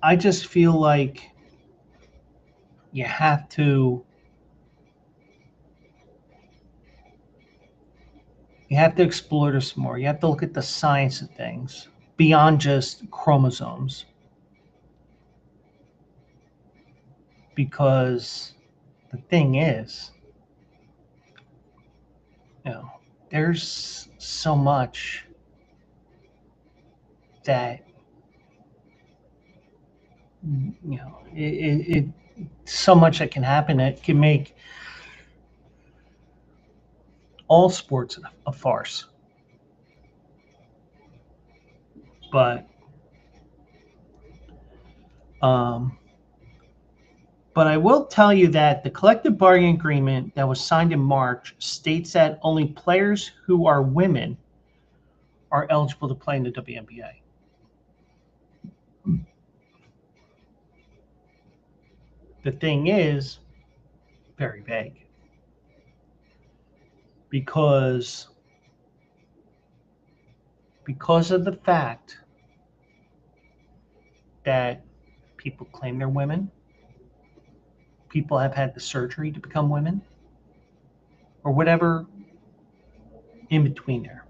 I just feel like you have to You have to explore this more. You have to look at the science of things beyond just chromosomes. Because the thing is, there's so much that, so much that can happen that can make all sports a farce. But I will tell you that the collective bargaining agreement that was signed in March states that only players who are women are eligible to play in the WNBA. The thing is very vague because of the fact that people claim they're women, people have had the surgery to become women, or whatever in between there.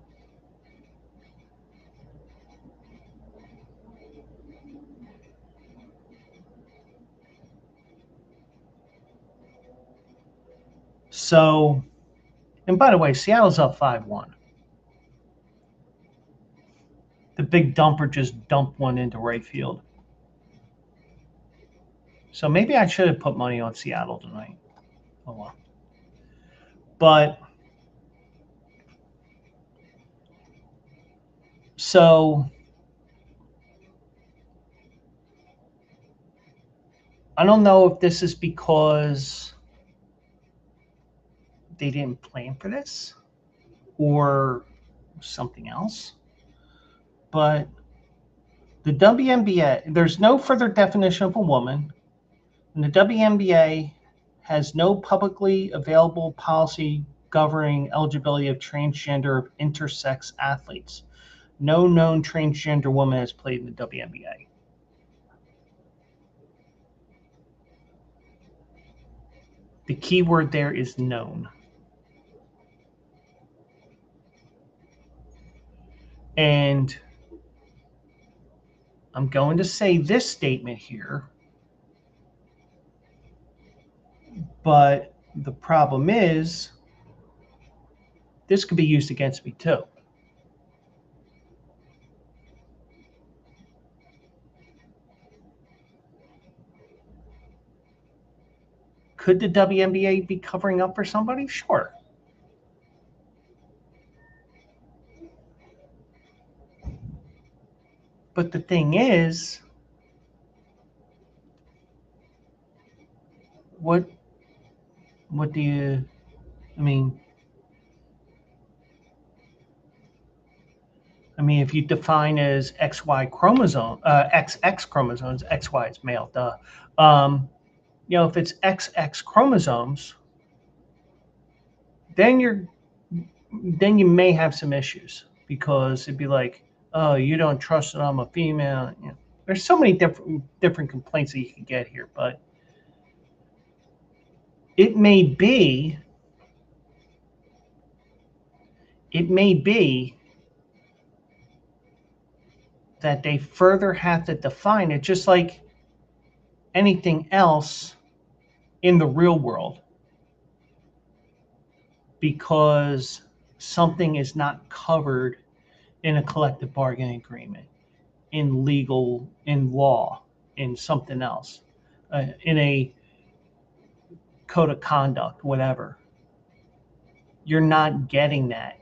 So, and by the way, Seattle's up 5-1. The big dumper just dumped one into right field. So maybe I should have put money on Seattle tonight. Oh well. But so I don't know if this is because they didn't plan for this or something else. But the WNBA, there's no further definition of a woman, and the WNBA has no publicly available policy governing eligibility of transgender or intersex athletes. No known transgender woman has played in the WNBA. The key word there is known. And I'm going to say this statement here, but the problem is this could be used against me too. Could the WNBA be covering up for somebody? Sure. But the thing is, what do you, I mean, if you define as XY chromosome, XX chromosomes, XY is male, duh. If it's XX chromosomes, then you may have some issues because it'd be like, oh, you don't trust that I'm a female. There's so many different complaints that you can get here, but it may be that they further have to define it, just like anything else in the real world, because something is not covered in a collective bargaining agreement, in law, in something else, in a code of conduct, whatever. You're not getting that.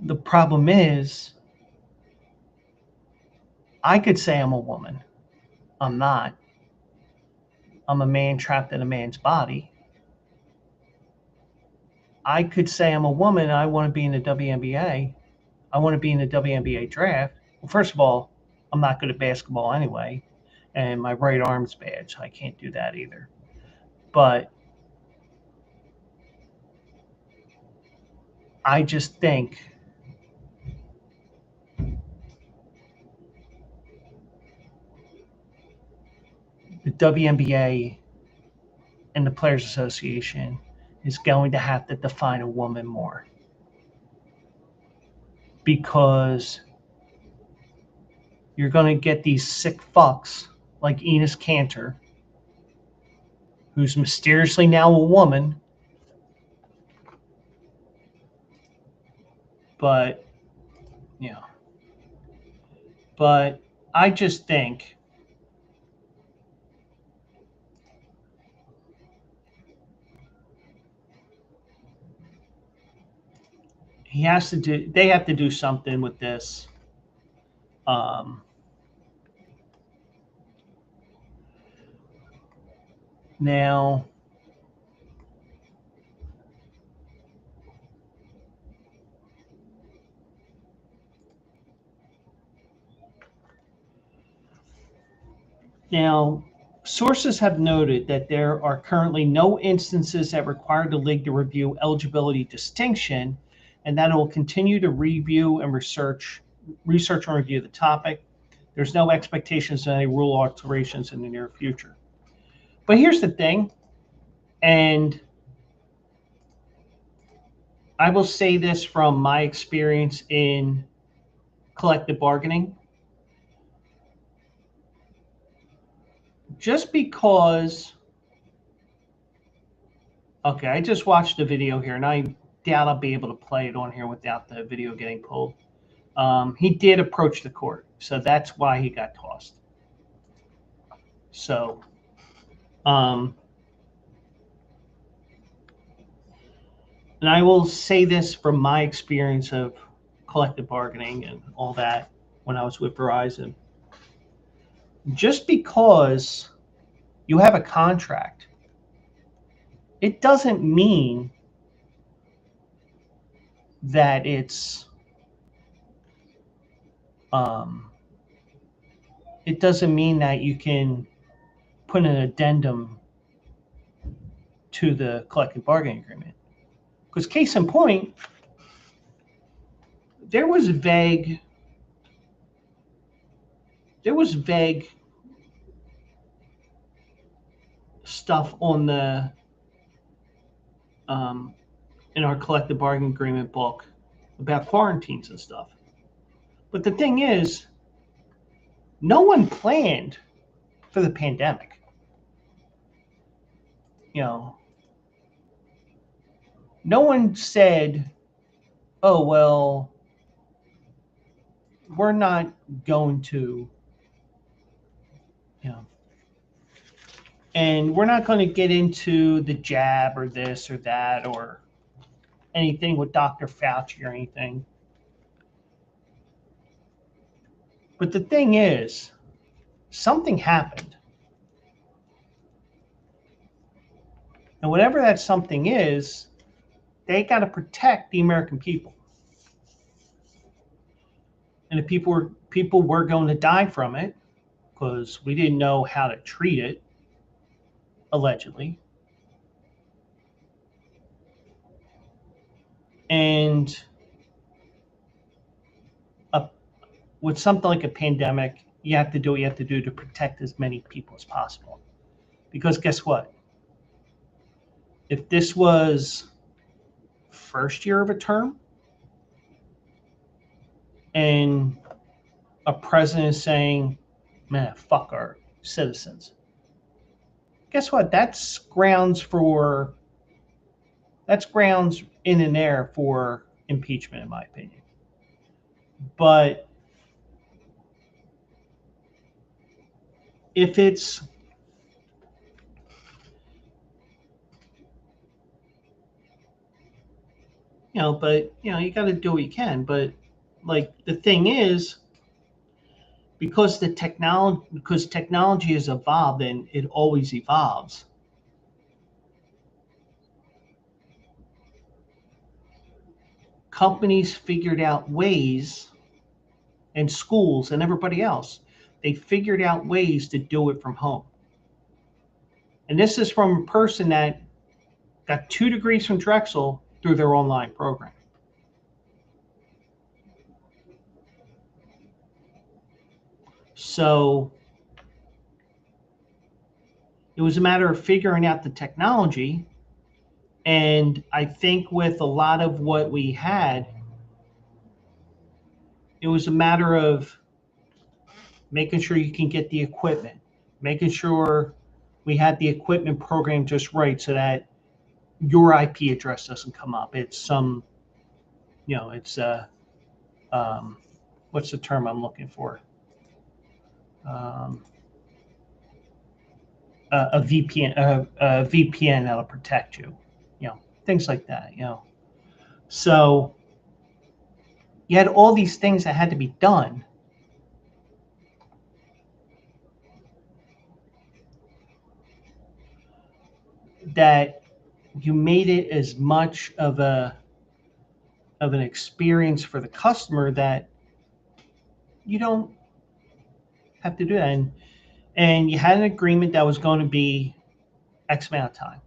The problem is, I could say I'm a woman. I'm not. I'm a man trapped in a man's body. I could say I'm a woman and I want to be in the WNBA. I want to be in the WNBA draft. Well, first of all, I'm not good at basketball anyway, and my right arm's bad, so I can't do that either. But I just think the WNBA and the Players Association is going to have to define a woman more. Because you're going to get these sick fucks like Enes Kanter, who's mysteriously now a woman, but, you know, but I just think they have to do something with this. Now, sources have noted that there are currently no instances that require the league to review eligibility distinction, and that it will continue to review and research and review the topic. There's no expectations of any rule alterations in the near future. But here's the thing, and I will say this from my experience in collective bargaining. Just because, okay, I just watched the video here, and I doubt I'll be able to play it on here without the video getting pulled. He did approach the court, so that's why he got tossed. So, and I will say this from my experience of collective bargaining and all that when I was with Verizon. Just because you have a contract, it doesn't mean that it's it doesn't mean that you can put an addendum to the collective bargaining agreement. Because case in point, there was vague stuff on the in our collective bargaining agreement book about quarantines and stuff. But the thing is, no one planned for the pandemic. No one said, oh, well, we're not going to, and we're not going to get into the jab or this or that or anything with Dr. Fauci or anything. But the thing is, something happened. And whatever that something is, they got to protect the American people. And if people were going to die from it, because we didn't know how to treat it, allegedly. And with something like a pandemic, you have to do what you have to do to protect as many people as possible. Because guess what? If this was first year of a term and a president is saying, man, fuck our citizens, guess what? That's grounds in and there for impeachment, in my opinion. But if it's you got to do what you can. But like the thing is, because technology has evolved and it always evolves. Companies figured out ways, and schools and everybody else, they figured out ways to do it from home. And this is from a person that got 2 degrees from Drexel through their online program. So it was a matter of figuring out the technology And I think with a lot of what we had, it was a matter of making sure you can get the equipment, making sure we had the equipment programmed just right so that your IP address doesn't come up. It's some, it's what's the term I'm looking for? Um, a VPN, a VPN that'll protect you, things like that, So you had all these things that had to be done. That you made it as much of an experience for the customer that you don't have to do that. And you had an agreement that was going to be X amount of time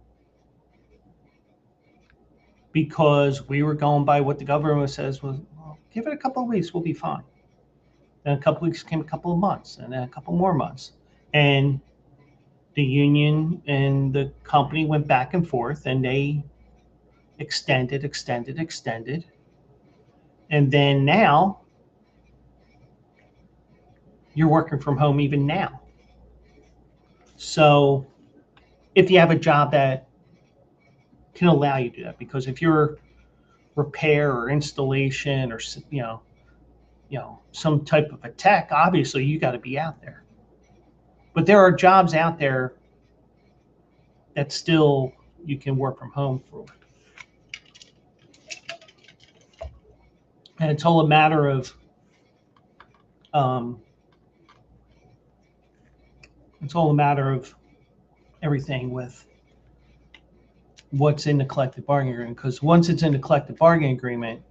because we were going by what the government says was, well, give it a couple of weeks, we'll be fine. Then a couple of weeks came a couple of months, and then a couple more months. And the union and the company went back and forth, and they extended. And then now you're working from home even now. So if you have a job that can allow you to do that, because if you're repair or installation or some type of a tech, obviously you got to be out there. But there are jobs out there that still you can work from home for. And it's all a matter of everything with what's in the collective bargaining agreement. Because once it's in the collective bargaining agreement,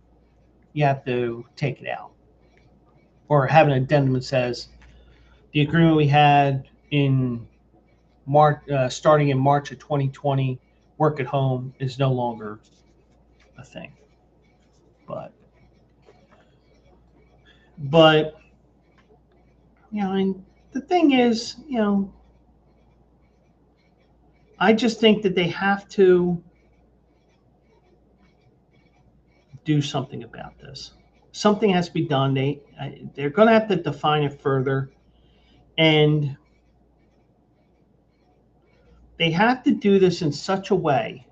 you have to take it out or have an addendum that says the agreement we had in March, starting in March of 2020, work at home is no longer a thing. But and the thing is, I just think that they have to do something about this. Something has to be done. They're going to have to define it further, and they have to do this in such a way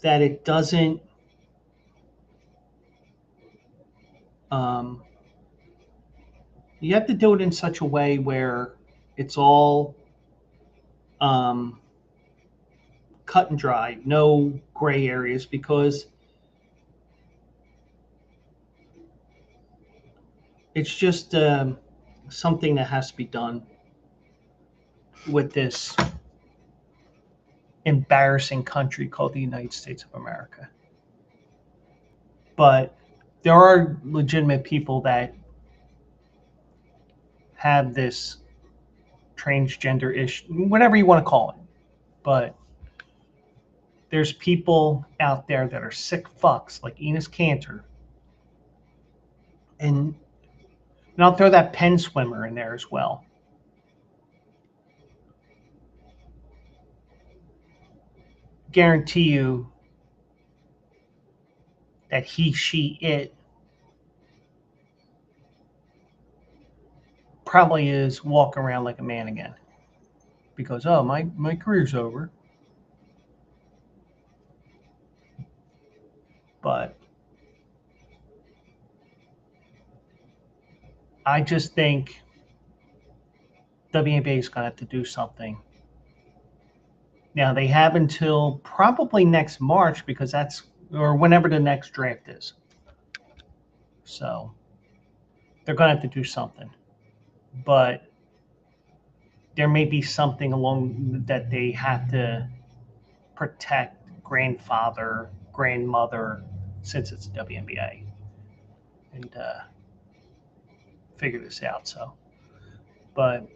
that it doesn't you have to do it in such a way where it's all cut and dry, no gray areas, because it's just something that has to be done with this embarrassing country called the United States of America. But there are legitimate people that have this transgender issue, whatever you want to call it. But there's people out there that are sick fucks like Enes Kanter. And I'll throw that Penn swimmer in there as well. Guarantee you that he, she, it probably is walking around like a man again. Because, oh, my career's over. But I just think WNBA is going to have to do something. Now, they have until probably next March, because or whenever the next draft is. So they're going to have to do something. But there may be something along that they have to protect grandfather, grandmother, since it's WNBA, and figure this out. So, but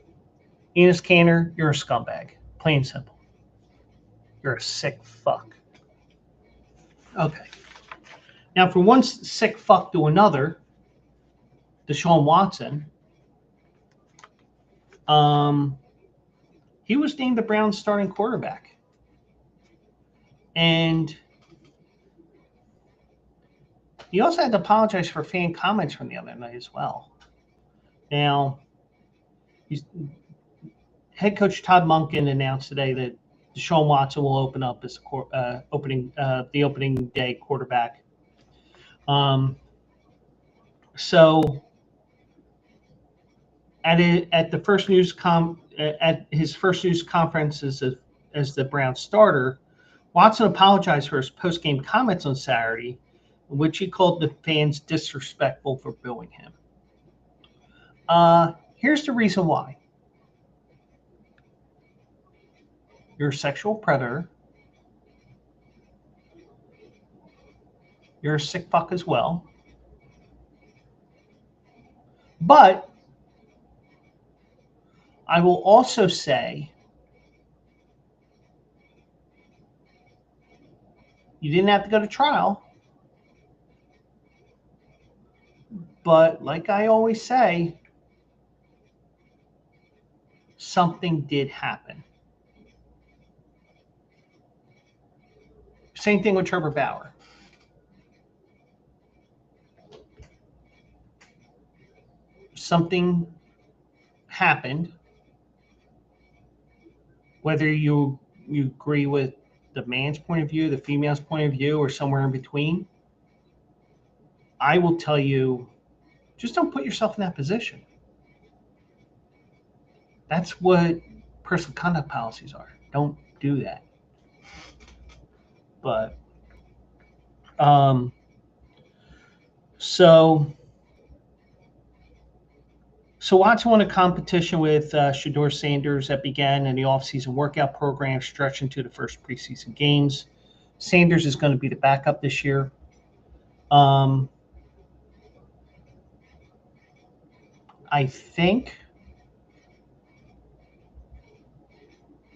Enes Kanter, you're a scumbag, plain and simple. You're a sick fuck. Okay. Now, from one sick fuck to another, DeShaun Watson, he was named the Browns' starting quarterback. And he also had to apologize for fan comments from the other night as well. Now, head coach Todd Monken announced today that DeShaun Watson will open up as the opening day quarterback. So at the first at his first news conference as the Browns starter, Watson apologized for his post-game comments on Saturday, in which he called the fans disrespectful for booing him. Here's the reason why. You're a sexual predator. You're a sick fuck as well. But I will also say you didn't have to go to trial. But like I always say, something did happen. Same thing with Trevor Bauer. Something happened. Whether you agree with the man's point of view, the female's point of view, or somewhere in between, I will tell you, just don't put yourself in that position. That's what personal conduct policies are. Don't do that. But so Watson won a competition with Shedeur Sanders that began in the offseason workout program, stretched into the first preseason games. Sanders is going to be the backup this year. I think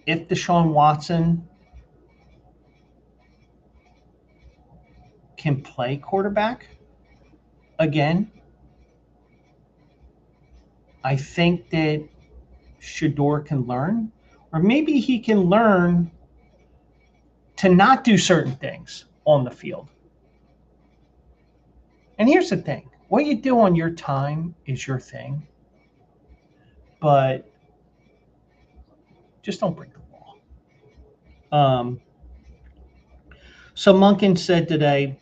if DeShaun Watson can play quarterback again, I think that Shedeur can learn, or maybe he can learn to not do certain things on the field. And here's the thing. What you do on your time is your thing, but just don't break the law. So Monken said today,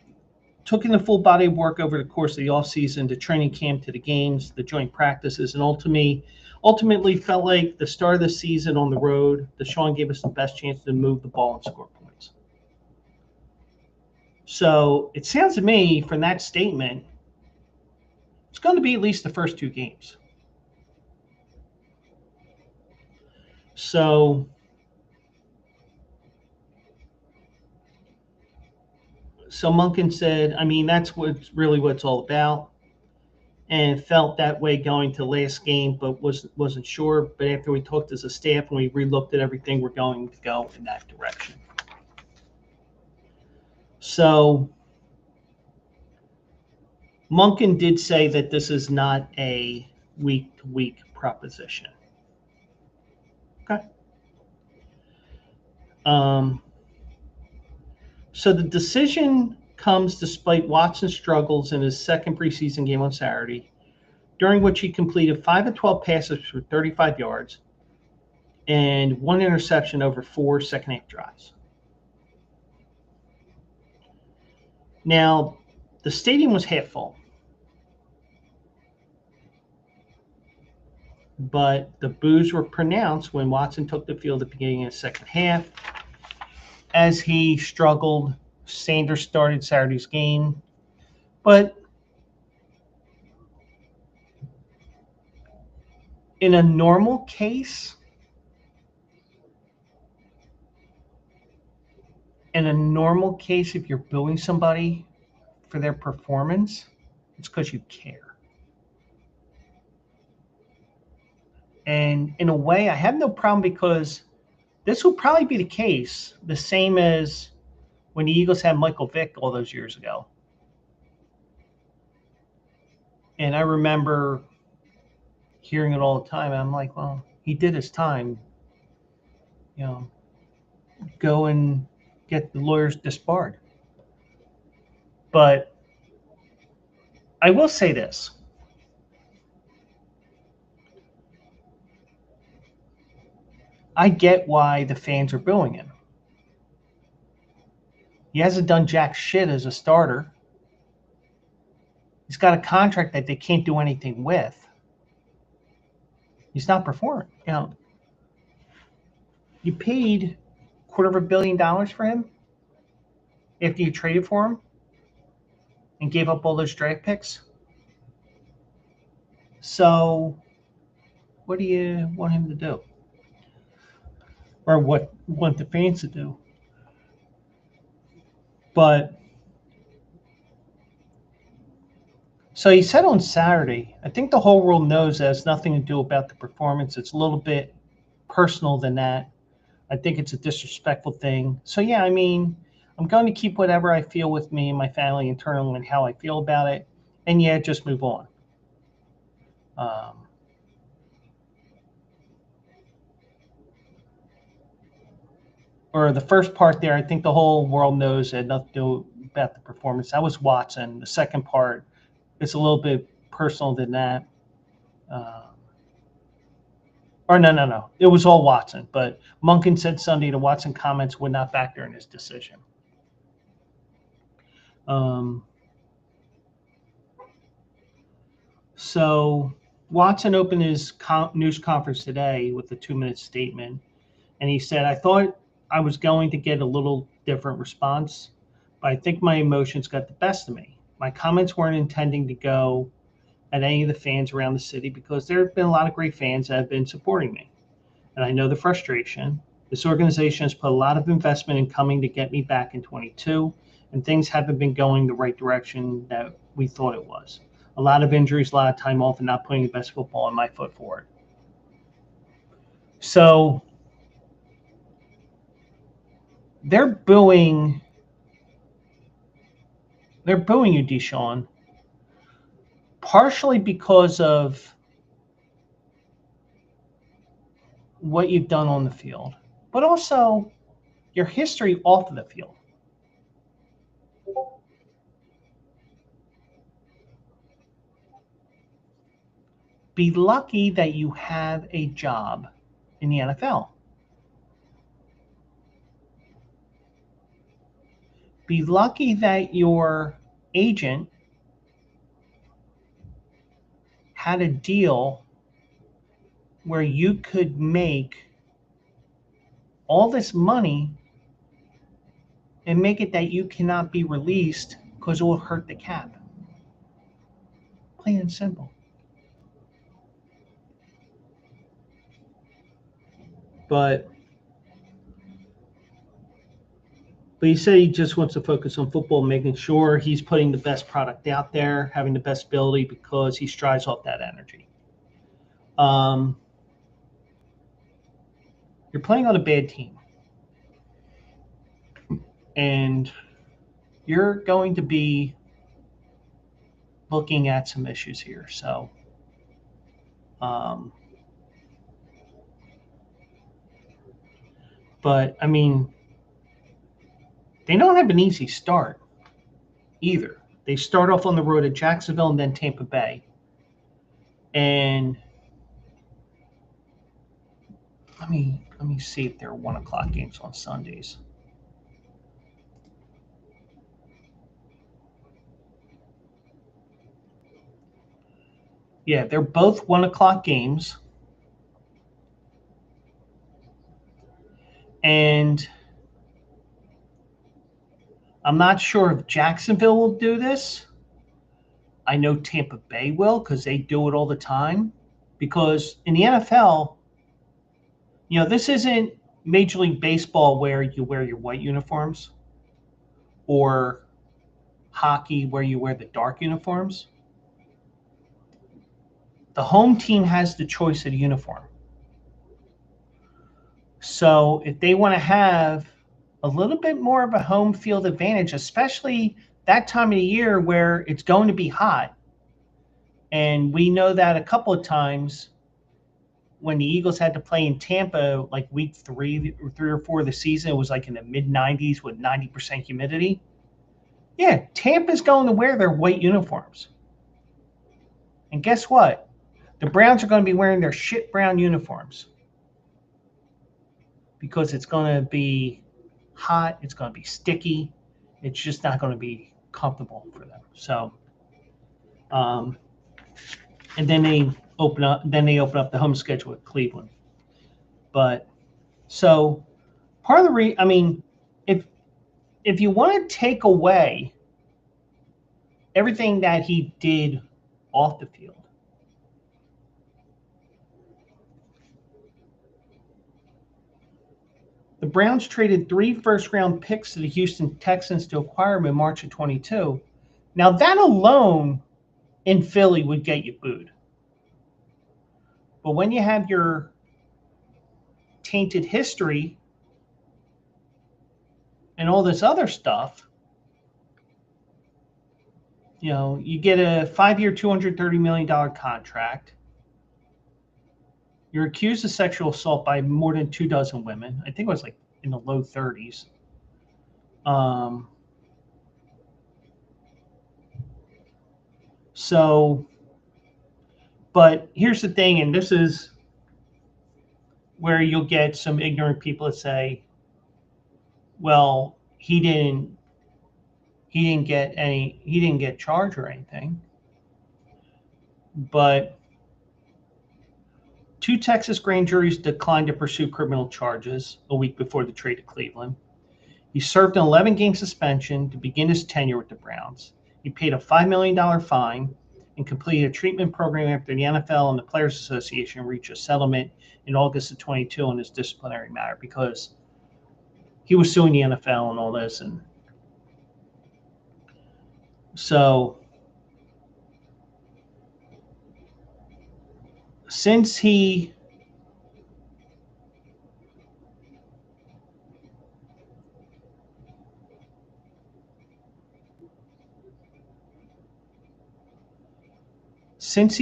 took in the full body of work over the course of the offseason, the training camp to the games, the joint practices, and ultimately felt like the start of the season on the road, DeShaun gave us the best chance to move the ball and score points. So it sounds to me from that statement, it's going to be at least the first two games. So Monken said, I mean, that's what it's all about. And felt that way going to last game, but wasn't sure. But after we talked as a staff and we relooked at everything, we're going to go in that direction. So Monken did say that this is not a week-to-week proposition. Okay. So the decision comes despite Watson's struggles in his second preseason game on Saturday, during which he completed 5 of 12 passes for 35 yards and 1 interception over 4 second-half drives. Now, the stadium was half full, but the boos were pronounced when Watson took the field at the beginning of the second half. As he struggled, Sanders started Saturday's game, but in a normal case, if you're booing somebody for their performance, it's because you care. And in a way, I have no problem, because this will probably be the case, the same as when the Eagles had Michael Vick all those years ago. And I remember hearing it all the time. I'm like, well, he did his time. Go and get the lawyers disbarred. But I will say this. I get why the fans are booing him. He hasn't done jack shit as a starter. He's got a contract that they can't do anything with. He's not performing. You paid $250 million for him after you traded for him and gave up all those draft picks. So what do you want him to do? Or what want the fans to do? But so he said on Saturday, I think the whole world knows that has nothing to do about the performance. It's a little bit personal than that. I think it's a disrespectful thing. So, yeah, I mean, I'm going to keep whatever I feel with me and my family internally and how I feel about it. And, yeah, just move on. Or the first part there, I think the whole world knows it had nothing to do about the performance. That was Watson. The second part, it's a little bit personal than that. Or no. It was all Watson. But Monken said Sunday the Watson comments would not factor in his decision. So Watson opened his news conference today with a 2-minute statement. And he said, I thought I was going to get a little different response, but I think my emotions got the best of me. My comments weren't intending to go at any of the fans around the city because there have been a lot of great fans that have been supporting me. And I know the frustration. This organization has put a lot of investment in coming to get me back in 22, and things haven't been going the right direction that we thought it was. A lot of injuries, a lot of time off, and not putting the best football on my foot forward. So they're booing you, DeShaun, partially because of what you've done on the field, but also your history off of the field. Be lucky that you have a job in the NFL. Be lucky that your agent had a deal where you could make all this money and make it that you cannot be released because it will hurt the cap. Plain and simple. But he said he just wants to focus on football, making sure he's putting the best product out there, having the best ability because he strives off that energy. You're playing on a bad team. And you're going to be looking at some issues here. So, but I mean, they don't have an easy start either. They start off on the road at Jacksonville and then Tampa Bay. And let me see if there are 1:00 games on Sundays. Yeah, they're both 1:00 games. And I'm not sure if Jacksonville will do this. I know Tampa Bay will because they do it all the time. Because in the NFL, this isn't Major League Baseball where you wear your white uniforms or hockey where you wear the dark uniforms. The home team has the choice of the uniform. So if they want to have a little bit more of a home field advantage, especially that time of the year where it's going to be hot, and we know that a couple of times when the Eagles had to play in Tampa, like week 3 or 4 of the season, it was like in the mid 90s with 90% humidity. Yeah, Tampa's going to wear their white uniforms. And guess what? The Browns are going to be wearing their shit brown uniforms because it's going to be hot, it's going to be sticky, it's just not going to be comfortable for them. So, and then they open up the home schedule with Cleveland. But so part of the I mean, if you want to take away everything that he did off the field, the Browns traded 3 first-round picks to the Houston Texans to acquire him in March of 22. Now that alone in Philly would get you booed. But when you have your tainted history and all this other stuff, you know, you get a 5-year, $230 million contract. You're accused of sexual assault by more than 24 women. I think it was like in the low 30s. So, but here's the thing, and this is where you'll get some ignorant people that say, well, he didn't get charged or anything. But 2 Texas grand juries declined to pursue criminal charges a week before the trade to Cleveland. He served an 11-game suspension to begin his tenure with the Browns. He paid a $5 million fine and completed a treatment program after the NFL and the Players Association reached a settlement in August of 22 on his disciplinary matter because he was suing the NFL and all this. And so since he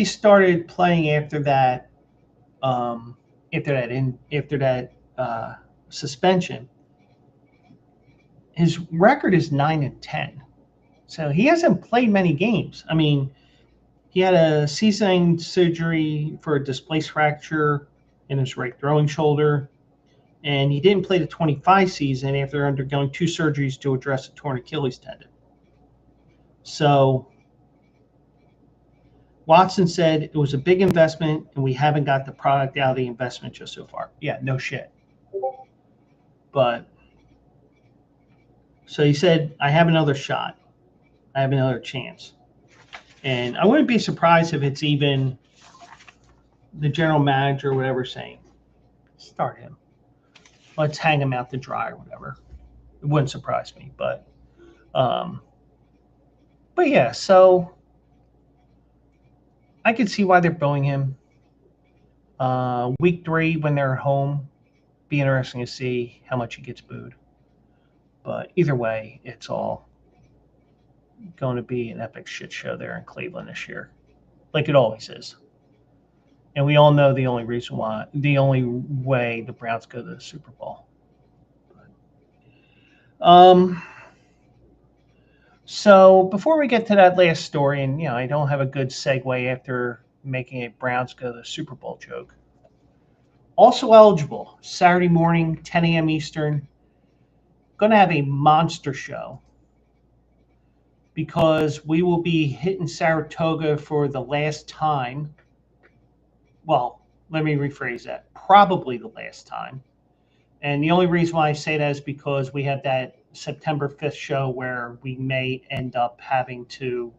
started playing after that suspension, his record is 9-10. So he hasn't played many games. I mean, he had a season-ending surgery for a displaced fracture in his right throwing shoulder, and he didn't play the 25 season after undergoing 2 surgeries to address a torn Achilles tendon. So Watson said it was a big investment, and we haven't got the product out of the investment just so far. Yeah, no shit. But so he said, I have another shot. I have another chance. And I wouldn't be surprised if it's even the general manager or whatever saying, start him. Let's hang him out to dry or whatever. It wouldn't surprise me. But yeah, so I could see why they're booing him. Week 3, when they're at home, be interesting to see how much he gets booed. But either way, it's all going to be an epic shit show there in Cleveland this year, like it always is. And we all know the only way the Browns go to the Super Bowl. So before we get to that last story, and I don't have a good segue after making a Browns go to the Super Bowl joke. Also eligible, Saturday morning, 10 a.m. Eastern, going to have a monster show because we will be hitting Saratoga for the last time. Well, let me rephrase that. Probably the last time. And the only reason why I say that is because we have that September 5th show where we may end up having to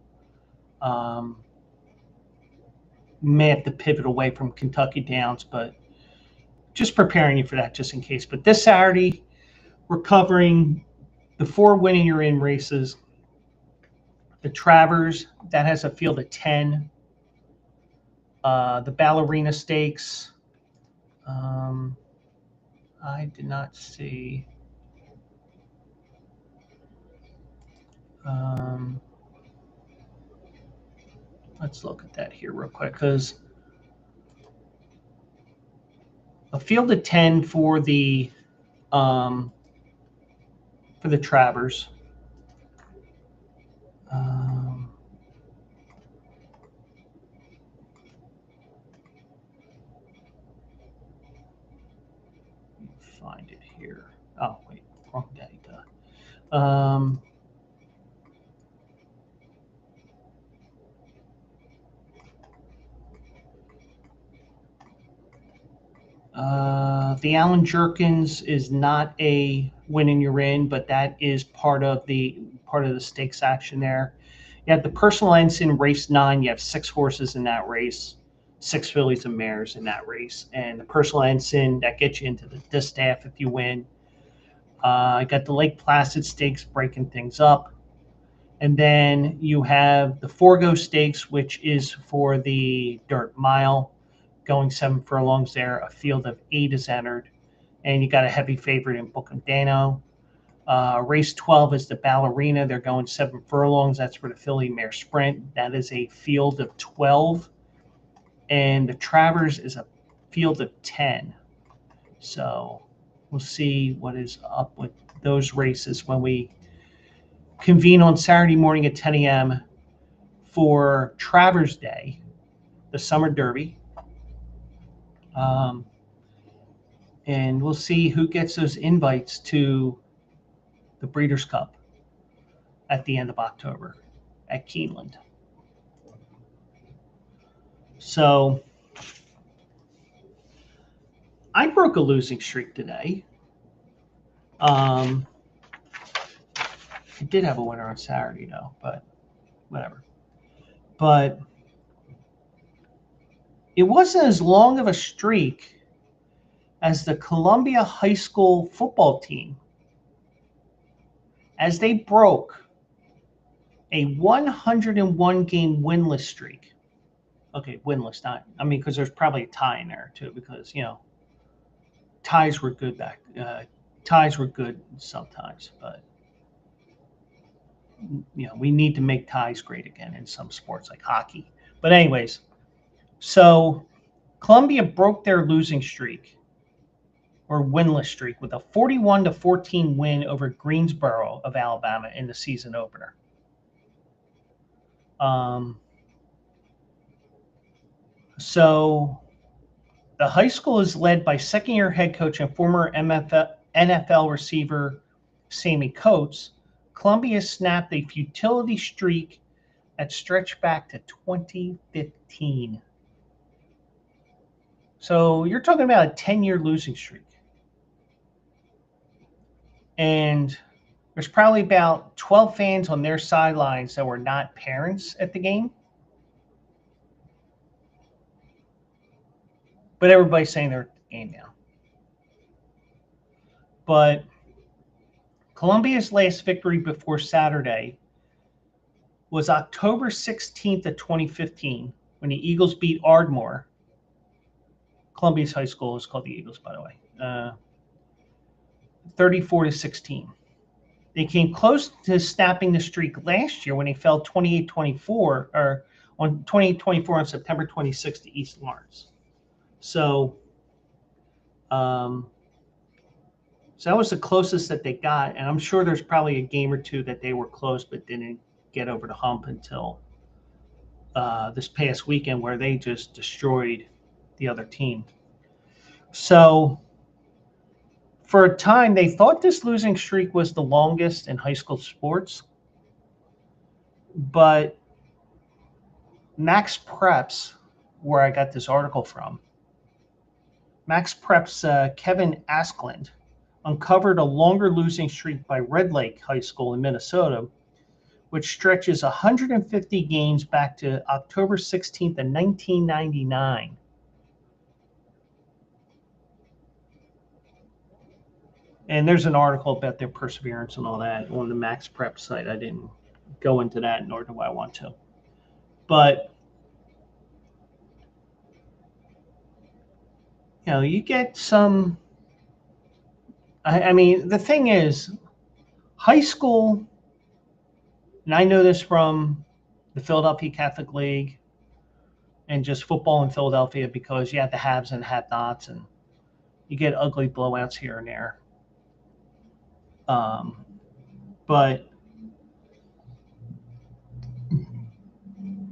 may have to pivot away from Kentucky Downs, but just preparing you for that just in case. But this Saturday, we're covering the 4 winning you're in races. The Travers, that has a field of 10. The Ballerina Stakes. I did not see. Let's look at that here real quick because a field of 10 for the Travers. Find it here. Oh, wait, wrong day. The Allen Jerkins is not a win and you're in, but that is part of the stakes action there. You have the personal ensign race 9. You have 6 horses in that race, 6 fillies and mares in that race, and the personal ensign that gets you into the distaff if you win. I got the Lake Placid Stakes breaking things up. And then you have the Forgo Stakes, which is for the Dirt Mile, going 7 furlongs there. A field of 8 is entered. And you got a heavy favorite in Bucandano. Race 12 is the Ballerina. They're going 7 furlongs. That's for the Filly Mare Sprint. That is a field of 12. And the Travers is a field of 10. So we'll see what is up with those races when we convene on Saturday morning at 10 a.m. for Travers Day, the Summer Derby. And we'll see who gets those invites to the Breeders' Cup at the end of October at Keeneland. So I broke a losing streak today. I did have a winner on Saturday, though, but whatever. But it wasn't as long of a streak as the Columbia High School football team, as they broke a 101 game winless streak. Okay, winless, not, I mean, because there's probably a tie in there too, because, ties were good ties were good sometimes, but, we need to make ties great again in some sports like hockey. But anyways, so Columbia broke their losing streak or winless streak with a 41-14 win over Greensboro of Alabama in the season opener. So the high school is led by second-year head coach and former NFL receiver Sammy Coates. Columbia snapped a futility streak that stretched back to 2015. So you're talking about a 10-year losing streak. And there's probably about 12 fans on their sidelines that were not parents at the game. But everybody's saying they're at the game now. But Columbia's last victory before Saturday was October 16th of 2015 when the Eagles beat Ardmore. Columbia's high school is called the Eagles, by the way. 34-16. They came close to snapping the streak last year when they fell 28-24 or on 28-24 on September 26th to East Lawrence. So that was the closest that they got, and I'm sure there's probably a game or two that they were close but didn't get over the hump until this past weekend where they just destroyed the other team. So for a time, they thought this losing streak was the longest in high school sports, but Max Preps, where I got this article from, Max Preps' Kevin Askland uncovered a longer losing streak by Red Lake High School in Minnesota, which stretches 150 games back to October 16th of 1999. And there's an article about their perseverance and all that on the Max Prep site. I didn't go into that, nor do I want to. But, you get some. I mean, the thing is, high school, and I know this from the Philadelphia Catholic League and just football in Philadelphia because you have the haves and have-nots, and You get ugly blowouts here and there. But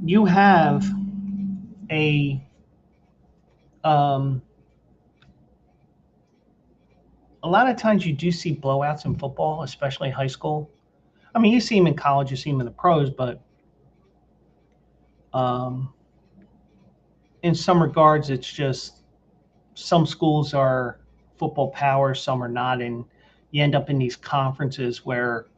you have a lot of times you do see blowouts in football, especially high school. I mean, you see them in college, you see them in the pros, but in some regards, it's just some schools are football power, some are not, and you end up in these conferences where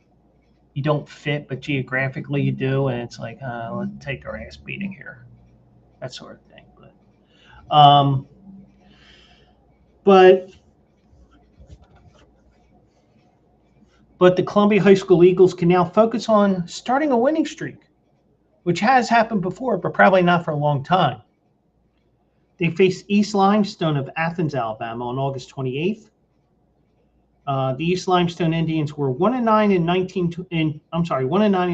you don't fit, but geographically you do, and it's like, let's take our ass beating here, that sort of thing. But the Columbia High School Eagles can now focus on starting a winning streak, which has happened before, but probably not for a long time. They faced East Limestone of Athens, Alabama on August 28th. The East Limestone Indians were 1-9 in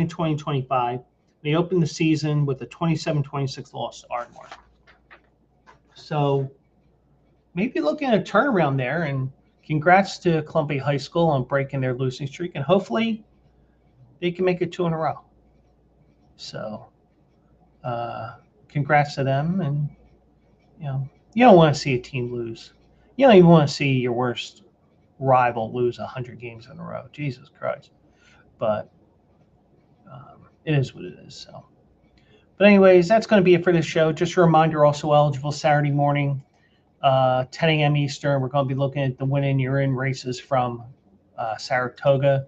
2025. They opened the season with a 27-26 loss to Ardmore. So maybe looking at a turnaround there, and congrats to Columbia High School on breaking their losing streak, and hopefully they can make it 2 in a row. So congrats to them. And you don't want to see a team lose. You don't even want to see your worst rival lose 100 games in a row. Jesus Christ. But it is what it is. So, but anyways, that's going to be it for this show. Just a reminder, also eligible Saturday morning, 10 a.m. Eastern. We're going to be looking at the win in you're in races from Saratoga.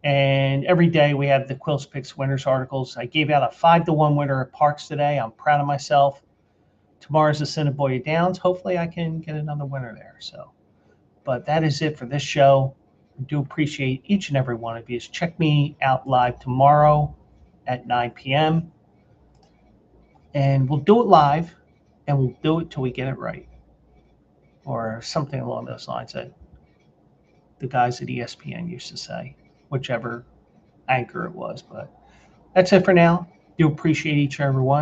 And every day we have the Quills Picks winners articles. I gave out a 5-1 winner at Parks today. I'm proud of myself. Tomorrow's the Assiniboia Downs. Hopefully I can get another winner there. So, but that is it for this show. I do appreciate each and every one of you. Check me out live tomorrow at 9 p.m. And we'll do it live, and we'll do it till we get it right, or something along those lines that the guys at ESPN used to say, whichever anchor it was. But that's it for now. Do appreciate each and every one.